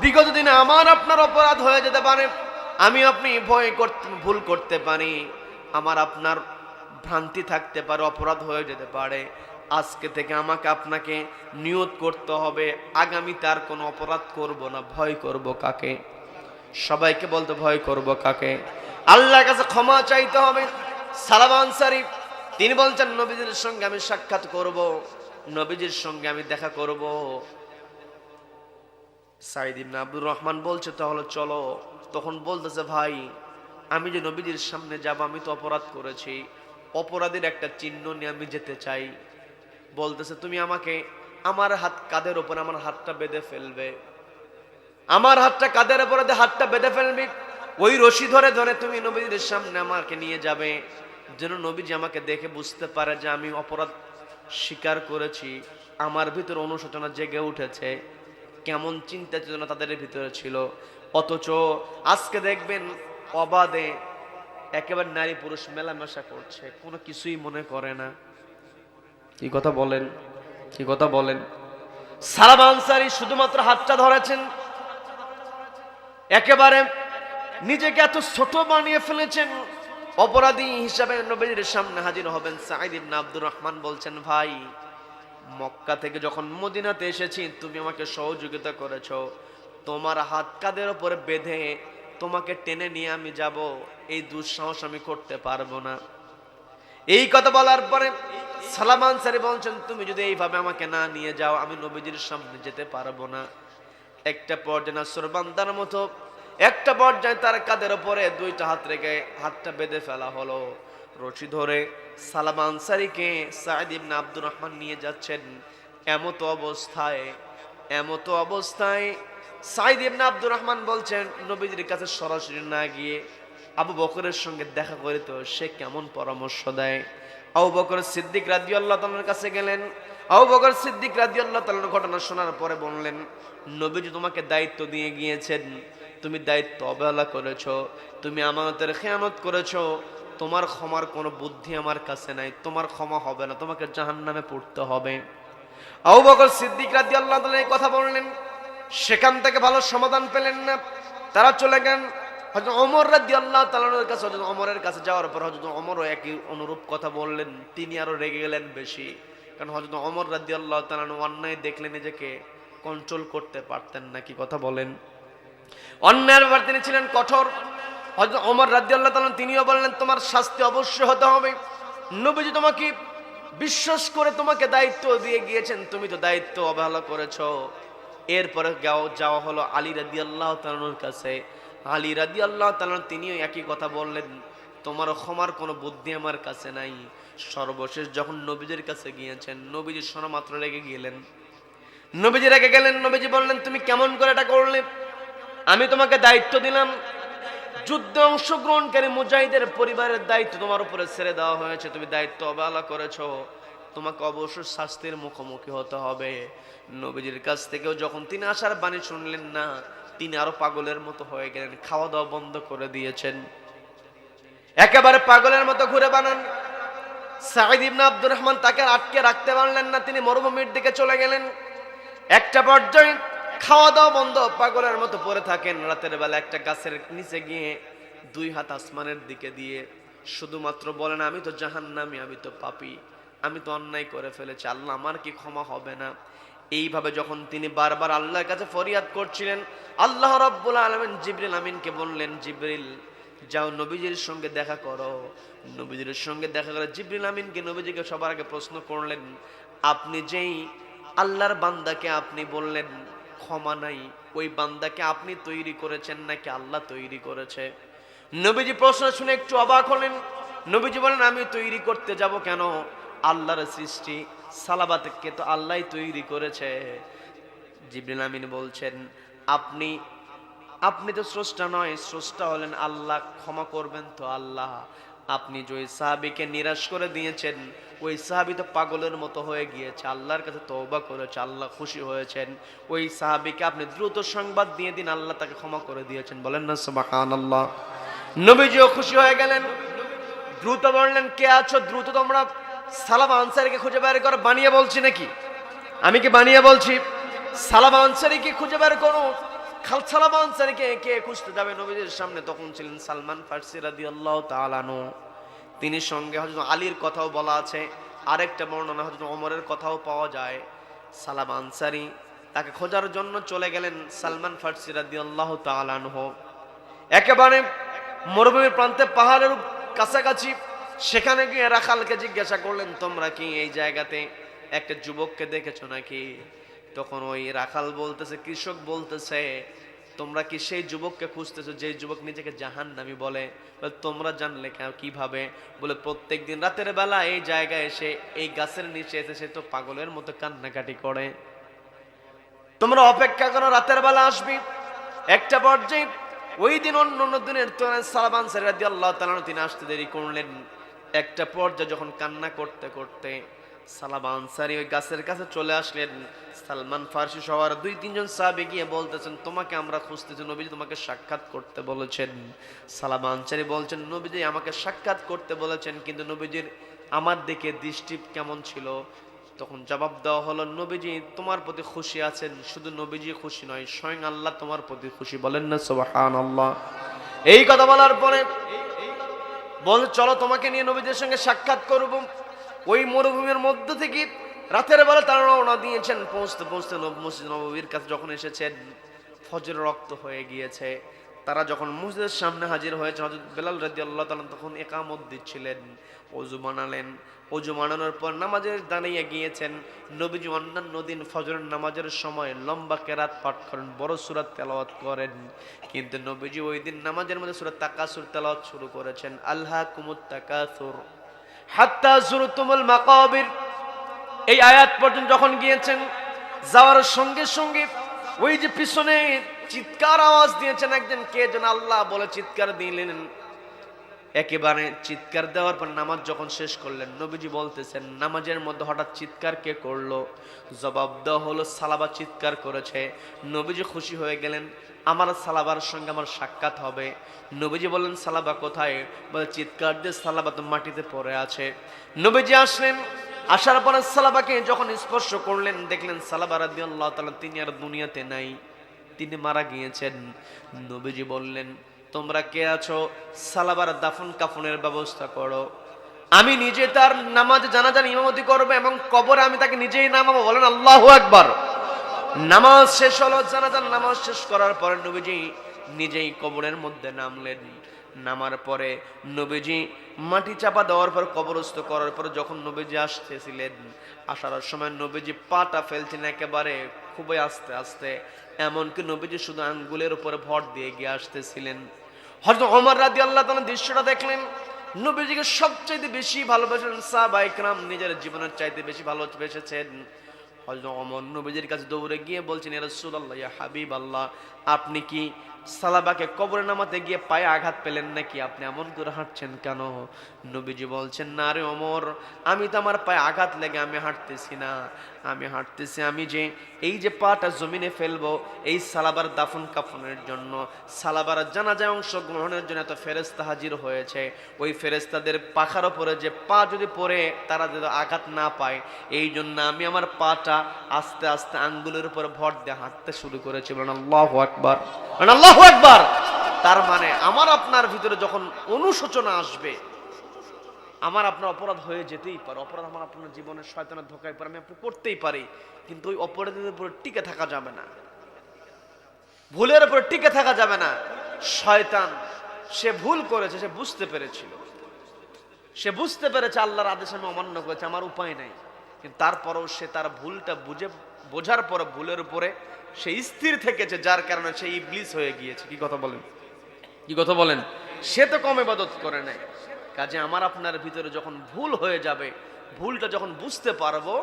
বিগত দিনে আমার আপনার অপরাধ হয়ে যেতে পারে, আমি আপনি ভুল করতে পারি, আমার আপনার ভ্রান্তি থাকতে পারে, অপরাধ হয়ে যেতে পারে। আজকে থেকে আমাকে আপনাকে নিয়ত করতে হবে, আগামীতে আর কোনো অপরাধ করব না। ভয় করব কাকে? সবাইকে বলতে, ভয় করব কাকে? আল্লাহর কাছে ক্ষমা চাইতে হবে। সালামা আনসারী তিনি বলছেন, নবীজির সঙ্গে আমি সাক্ষাৎ করব, নবীজির সঙ্গে আমি দেখা করব। সাঈদ ইবনে আব্দুর রহমান বলছে, তাহলে চলো। তখন বলতেছে, ভাই, আমি যে নবীজির সামনে যাব, আমি তো অপরাধ করেছি, অপরাধের একটা চিহ্ন নিয়ে আমি যেতে চাই। বলতেছে, তুমি আমাকে আমার কাঁধের উপরে আমার হাতটা বেঁধে ফেলবে, আমার হাতটা কাঁধের উপরে হাতটা বেঁধে ফেলবি, ওই রশি ধরে ধরে তুমি নবীজির সামনে আমাকে নিয়ে যাবে, যেন নবীজি আমাকে দেখে বুঝতে পারে যে আমি অপরাধ স্বীকার করেছি, আমার ভিতরে অনুশোচনা জেগে উঠেছে। কেমন চিন্তা চেতনা তাদের ভিতরে ছিল। অথচ আজকে দেখবেন অবাধে একেবারে নারী পুরুষ মেলামেশা করছে, কোনো কিছুই মনে করে না। কি কথা বলেন? কি কথা বলেন? সালামা আনসারী শুধুমাত্র হাতটা ধরেছেন, একেবারে নিজেকে এত ছোট বানিয়ে ফেলেছেন, অপরাধী হিসাবে নবীর সামনে হাজির হবেন। সাঈদ ইবনে আব্দুর রহমান বলছেন, ভাই, মক্কা থেকে যখন মদিনাতে এসেছি, তুমি আমাকে সহযোগিতা করেছো, তোমার হাত কাঁধের উপরে বেঁধে তোমাকে টেনে নিয়ে আমি যাব, এই দুঃসাহস আমি করতে পারবো না। এই কথা বলার পরে সালামা আনসারী বলছেন, তুমি যদি এইভাবে আমাকে না নিয়ে যাও, আমি নবীজির সামনে যেতে পারবো না। একটা পর্যায়ে নাসর বান্দার মতো একটা পর্যায়ে তার কাঁধের উপরে দুইটা হাত রেখে হাতটা বেঁধে ফেলা হলো। রশি ধরে সালামা আনসারীকে সাঈদ ইবনে আব্দুর রহমান নিয়ে যাচ্ছেন। এমতো অবস্থায় সাঈদ ইবনে আব্দুর রহমান বলছেন, নবীজির কাছে সরাসরি না গিয়ে আবু বকরের সঙ্গে দেখা করে তো সে কেমন পরামর্শ দেয়। আবু বকর সিদ্দিক রাদিয়াল্লাহু তাআলার কাছে গেলেন। আবু বকর সিদ্দিক রাদিয়াল্লাহু তাআলার ঘটনা শোনার পরে বললেন, নবীজি তোমাকে দায়িত্ব দিয়ে গিয়েছেন, তুমি দায়িত্ব অবহেলা করেছো, তুমি আমানতের খেয়ানত করেছো, তোমার ক্ষমার কোনো বুদ্ধি আমার কাছে নাই, তোমার ক্ষমা হবে না, তোমাকে জাহান্নামে পড়তে হবে। আবু বকর সিদ্দিক রাদিয়াল্লাহু তাআলা এই কথা বললেন। সেখান থেকে ভালো সমাধান পেলেন না, তারা চলে গেলেন হযরত ওমর রাদিয়াল্লাহু তাআলার কাছে। হযরত ওমরের কাছে যাওয়ার পর হযরত ওমরও একই অনুরূপ কথা বললেন। তিনি আরো রেগে গেলেন বেশি, কারণ হযরত ওমর রাদিয়াল্লাহু তাআলা অন্যায় দেখলে নিজেকে কন্ট্রোল করতে পারতেন না। কি কথা বলেন? অন্যায়ের ব্যাপারে তিনি ছিলেন কঠোর। হযরত ওমর রাদিয়াল্লাহু তাআলা তিনিও বললেন, তোমার শাস্তি অবশ্যই হতে হবে। নবীজি তোমাকে বিশ্বাস করে তোমাকে দায়িত্ব দিয়ে গিয়েছেন, তুমি তো দায়িত্ব অবহেলা করেছো। এরপরে যাওয়া হলো আলী রাদিয়াল্লাহু তাআলার কাছে। আলী রাদিয়াল্লাহু তাআলা তিনিও একই কথা বললেন, তোমার ক্ষমার কোনো বুদ্ধি আমার কাছে নাই। সর্বশেষ যখন নবীজির কাছে গিয়েছেন, নবীজি শোনা মাত্র রেগে গেলেন। নবীজি বললেন, তুমি কেমন করে এটা করলে? আমি তোমাকে দায়িত্ব দিলাম, যুদ্ধে অংশগ্রহণকারী মুজাহিদের পরিবারের দায়িত্ব তোমার উপরে ছেড়ে দেওয়া হয়েছে, তুমি দায়িত্ব অবহেলা করেছো, তোমাকে অবশ্যই শাস্তির মুখোমুখি হতে হবে। নবীজির কাছ থেকেও যখন তিনি আসার বাণী শুনলেন না, তিনি আরো পাগলের মতো হয়ে গেলেন, খাওয়া দাওয়া বন্ধ করে দিয়েছেন, একেবারে পাগলের মতো ঘুরে বানান। সাঈদ ইবনে আব্দুর রহমান তাকে আটকে রাখতে পারলেন না, তিনি মরুভূমির দিকে চলে গেলেন। একটা পর্যায়ে খাওয়া দাওয়া বন্ধ, পাগলের মতো পড়ে থাকেন। রাতের বেলা একটা গাছের নিচে গিয়ে 2 হাত আসমানের দিকে দিয়ে শুধুমাত্র বলেন, আমি তো জাহান্নামী, আমি তো পাপী, আমি তো অন্যায় করে ফেলেছি, আল্লাহ আমার কি ক্ষমা হবে না? এইভাবে যখন তিনি বারবার আল্লাহর কাছে ফরিয়াদ করছিলেন, আল্লাহ রাব্বুল আলামিন জিবরিল আমিনকে বললেন, জিবরিল যাও নবীজির সঙ্গে দেখা করো। নবীজির সঙ্গে দেখা করে জিবরিল আমিনকে নবীজিকে সবার আগে প্রশ্ন করলেন, আপনি যেই আল্লাহর বান্দাকে আপনি বললেন ক্ষমা নাই, ওই বান্দাকে আপনি তৈরি করেছেন নাকি আল্লাহ তৈরি করেছে? নবীজি প্রশ্ন শুনে একটু অবাক হলেন। নবীজি বলেন, আমি তৈরি করতে যাব কেন? আল্লাহর সৃষ্টি, সালাবাতকে তো আল্লাহই তৈরি করেছে। জিবরিল আমিন বলছেন, আপনি আপনি তো স্রষ্টা নয়, স্রষ্টা হলেন আল্লাহ, ক্ষমা করবেন তো আল্লাহ। আপনি যে ওই সাহাবীকে নিরাশ করে দিয়েছেন, ওই সাহাবী তো পাগলের মতো হয়ে গিয়েছে, আল্লাহর কাছে তওবা করেছে, আল্লাহ খুশি হয়েছেন। ওই সাহাবীকে আপনি দ্রুত সংবাদ দিয়ে দিন, আল্লাহ তাকে ক্ষমা করে দিয়েছেন। বলেন না সুবহানাল্লাহ। নবীজিও খুশি হয়ে গেলেন, দ্রুত বললেন, কে আছো? দ্রুত তোমরা সালাবা আনসারীকে খুঁজে বের করো। বানিয়ে বলছি নাকি? আমি কি বানিয়ে বলছি? সালাবা আনসারীকে খুঁজে বের করো। সালাবা আনসারীকে কে খুঁজতে যাবে নবীজির সামনে? তখন ছিলেন সালমান ফারসি রাদিয়াল্লাহু তাআলা আনহু। তিনি সঙ্গে হযরত আলীর কথাও বলা আছে, আরেকটা বর্ণনা হযরত ওমরের কথাও পাওয়া যায়। সালাবা আনসারী তাকে খোঁজার জন্য চলে গেলেন সালমান ফারসি রাদিয়াল্লাহু তাআলা আনহু। একেবারে মরুভূমির প্রান্তে, পাহাড়ের কাছাকাছি, সেখানে গিয়ে রাখালকে জিজ্ঞাসা করলেন, তোমরা কি এই জায়গাতে একটা যুবককে দেখেছো নাকি? তখন ওই রাখাল বলতেছে, কৃষক বলতেছে, তোমরা কি সেই যুবককে খুঁজতেছো যে যুবক নিজেকে জাহান্নামী বলে? তোমরা জানলে কিভাবে? বলে, প্রত্যেকদিন রাতের বেলা এই জায়গায় এসে, এই গাছের নিচে এসে সে তো পাগলের মতো কান্নাকাটি করে। তোমরা অপেক্ষা করো, রাতের বেলা আসবি। একটা পর্যায়ে ওই দিন অন্য দিনের তুলনায় সালাবা আনসারী রাদিয়াল্লাহু তাআলা তিনি আসতে দেরি করলেন। একটা পর্যায়ে যখন কান্না করতে করতে সালাবা আনসারী ওই গাছের কাছে চলে আসলেন, সালমান ফারসি সবার 2-3 জন সাহাবী গিয়ে বলতেছেন, তোমাকে আমরা খুঁজতেছি, নবীজি তোমাকে সাক্ষাৎ করতে বলেছেন। সালাবা আনসারী বলছেন, নবীজি আমাকে সাক্ষাৎ করতে বলেছেন, কিন্তু নবীজির আমার দিকে দৃষ্টি কেমন ছিল? তখন জবাব দেওয়া হলো, নবীজি তোমার প্রতি খুশি আছেন, শুধু নবীজি খুশি নয়, স্বয়ং আল্লাহ তোমার প্রতি খুশি। বলেন না সুবহানাল্লাহ। এই কথা বলার পরে বল, চলো তোমাকে নিয়ে নবীদের সঙ্গে সাক্ষাৎ করব। ওই মরুভূমির মধ্য থেকে রাতের বেলা তারা রওনা দিয়েছেন। পৌঁছতে পৌঁছতে মসজিদ নববীর কাছে যখন এসেছেন, ফজর রক্ত হয়ে গিয়েছে। তারা যখন মসজিদের সামনে হাজির হয়েছে, হযরত বেলাল রাদিয়াল্লাহু তাআলা তখন ইকামত দিচ্ছিলেন। ওযু বানালেন, ওযু বানানোর পর নামাজে দাঁড়িয়ে গিয়েছেন। নবীজি অন্যান্য দিন ফজরের নামাজের সময় লম্বা কেরাত পাঠ করেন, বড় সূরা তেলাওয়াত করেন, কিন্তু নবীজি ওই দিন নামাজের মধ্যে সূরা তাকাসুর তেলাওয়াত শুরু করেছেন। আলহাকুমুত তাকাসুর হাত্তা যুরতুমুল মাকাবির, এই আয়াত পর্যন্ত যখন গিয়েছেন, যাওয়ার সঙ্গে সঙ্গে ওই যে পিছনে চিৎকার আওয়াজ দিয়েছেন একজন, কে যেন আল্লাহ বলে চিৎকার দিলেন। একেবারে চিৎকার দেওয়ার পর নামাজ যখন শেষ করলেন, নবীজি বলতেছেন, নামাজের মধ্যে হঠাৎ চিৎকার কে করলো? জবাব দেওয়া হলো, সালাবা চিৎকার করেছে। নবীজি খুশি হয়ে গেলেন, আমার সালাবার সঙ্গে আমার সাক্ষাৎ হবে। নবীজি বললেন, সালাবা কোথায়? বলে, চিৎকার দিয়ে সালাবা তো মাটিতে পড়ে আছে। নবীজি আসলেন, আসার পরে সালাবাকে যখন স্পর্শ করলেন, দেখলেন সালাবা রাদিয়াল্লাহু তাআলা তিনি আর দুনিয়াতে নাই, তিনি মারা গিয়েছেন। নবীজি বললেন, তোমরা কে আছো? সালাবার দাফন কাফনের ব্যবস্থা করো, আমি নিজে তার নামাজে জানাজার ইমামতি করবো এবং কবরে আমি তাকে নিজেই নামাবো। বলেন আল্লাহু আকবার। নামাজ শেষ হলো, জানাজার নামাজ শেষ করার পরে নবীজি নিজেই কবরের মধ্যে নামলেন। নামার পরে নবীজি মাটি চাপা দেওয়ার পর, কবরস্থ করার পর যখন নবীজি আসতেছিলেন, আসার সময় নবীজি পাটা ফেলছেন একেবারে খুবই আস্তে আস্তে, এমনকি নবীজি শুধু আঙ্গুলের উপরে ভর দিয়ে গিয়ে আসতেছিলেন। হযরত ওমর রাদিয়াল্লাহু তাআলা দৃশ্যটা দেখলেন, নবীজিকে সবচাইতে বেশি ভালোবাসেন সাহাবায়ে কেরাম, নিজের জীবনের চাইতে বেশি ভালোবেসেছেন। হযরত ওমর নবীজির কাছে দৌড়ে গিয়ে বলছেন, ইয়া রাসূলুল্লাহ, ইয়া হাবিবাল্লাহ, আপনি কি সালাবাকে কবরে নামাতে গিয়ে পায়ে আঘাত পেলেন নাকি? আপনি এমন করে হাঁটছেন কেন? নবীজি বলছেন, না রে ওমর, আমি তো আমার পায়ে আঘাত লেগে আমি হাঁটতেছি না, আমি হাঁটতেছি, আমি যে এই যে পাটা জমিনে ফেলবো, এই সালাবার দাফন কাফনের জন্য, সালাবার জানাজায় অংশগ্রহণের জন্য এত ফেরেশতা হাজির হয়েছে। ওই ফেরেশতাদের পাখার উপরে যে পা যদি পড়ে তারা যদি আঘাত না পায়, এই জন্য আমি আমার পাটা বান্দা আস্তে আস্তে আঙ্গুলের উপর ভর দিয়ে হাঁটতে শুরু করেছে। বলেন আল্লাহু আকবার, বলেন আল্লাহু আকবার। তার মানে আমার আপনার ভিতরে যখন অনুশোচনা আসবে, আমার আপনার অপরাধ হয়ে যেতেই পারে, অপরাধ আমার আপনার জীবনের শয়তানের ধোঁকায় পড়ে আমি আপনি করতেই পারি, কিন্তু ওই অপরাধের উপর টিকে থাকা যাবে না, ভুলের উপর টিকে থাকা যাবে না। শয়তান সে ভুল করেছে, সে বুঝতে পেরেছিল, সে বুঝতে পেরেছে আল্লাহর আদেশ আমি অমান্য করেছি, আমার উপায় নাই, কিন্তু তারপরেও সে তার ভুলটা বোঝার পরে ভুলের উপরে সে স্থির থেকেছে, যার কারণে সে ইবলিস হয়ে গিয়েছে। কি কথা বলেন, কি কথা বলেন? সে তো কম ইবাদত করে নাই। কাজে আমার আপনার ভিতরে যখন ভুল হয়ে যাবে, ভুলটা যখন বুঝতে পারবো,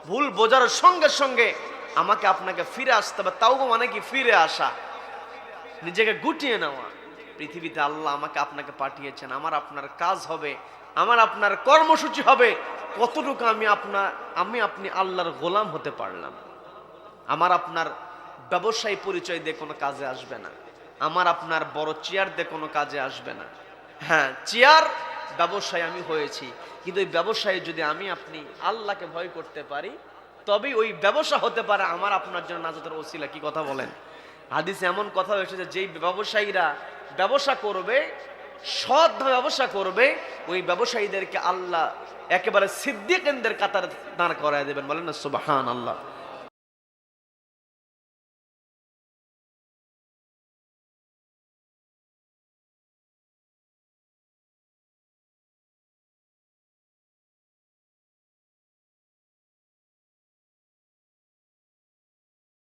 ভুল বোঝার সঙ্গে সঙ্গে আমাকে আপনাকে ফিরে আসতে হবে। তাওবা মানে কি? ফিরে আসা, নিজেকে গুটিয়ে নেওয়া। পৃথিবীতে আল্লাহ আমাকে আপনাকে পাঠিয়েছেন, আমার আপনার কাজ হবে, আমার আপনার কর্মসূচি হবে কতটুকু আমি আপনি আল্লাহর গোলাম হতে পারলাম। আমার আপনার ব্যবসায়ী পরিচয় দিয়ে কোনো কাজে আসবে না, আমার আপনার বড় চেয়ার দিয়ে কোনো কাজে আসবে না। হ্যাঁ, চেয়ার ব্যবসায় আমি হয়েছি, কিন্তু ওই ব্যবসায় যদি আমি আপনি আল্লাহকে ভয় করতে পারি, তবেই ওই ব্যবসা হতে পারে আমার আপনার জন্য নাজাতের ওসিলা। কি কথা বলেন? হাদিসে এমন কথা এসেছে, যেই ব্যবসায়ীরা ব্যবসা করবে, সৎভাবে ব্যবসা করবে, ওই ব্যবসায়ীদেরকে আল্লাহ একেবারে সিদ্দিকদের কাতারে দাঁড় করায় দেবেন। বলেন না সুবহানাল্লাহ।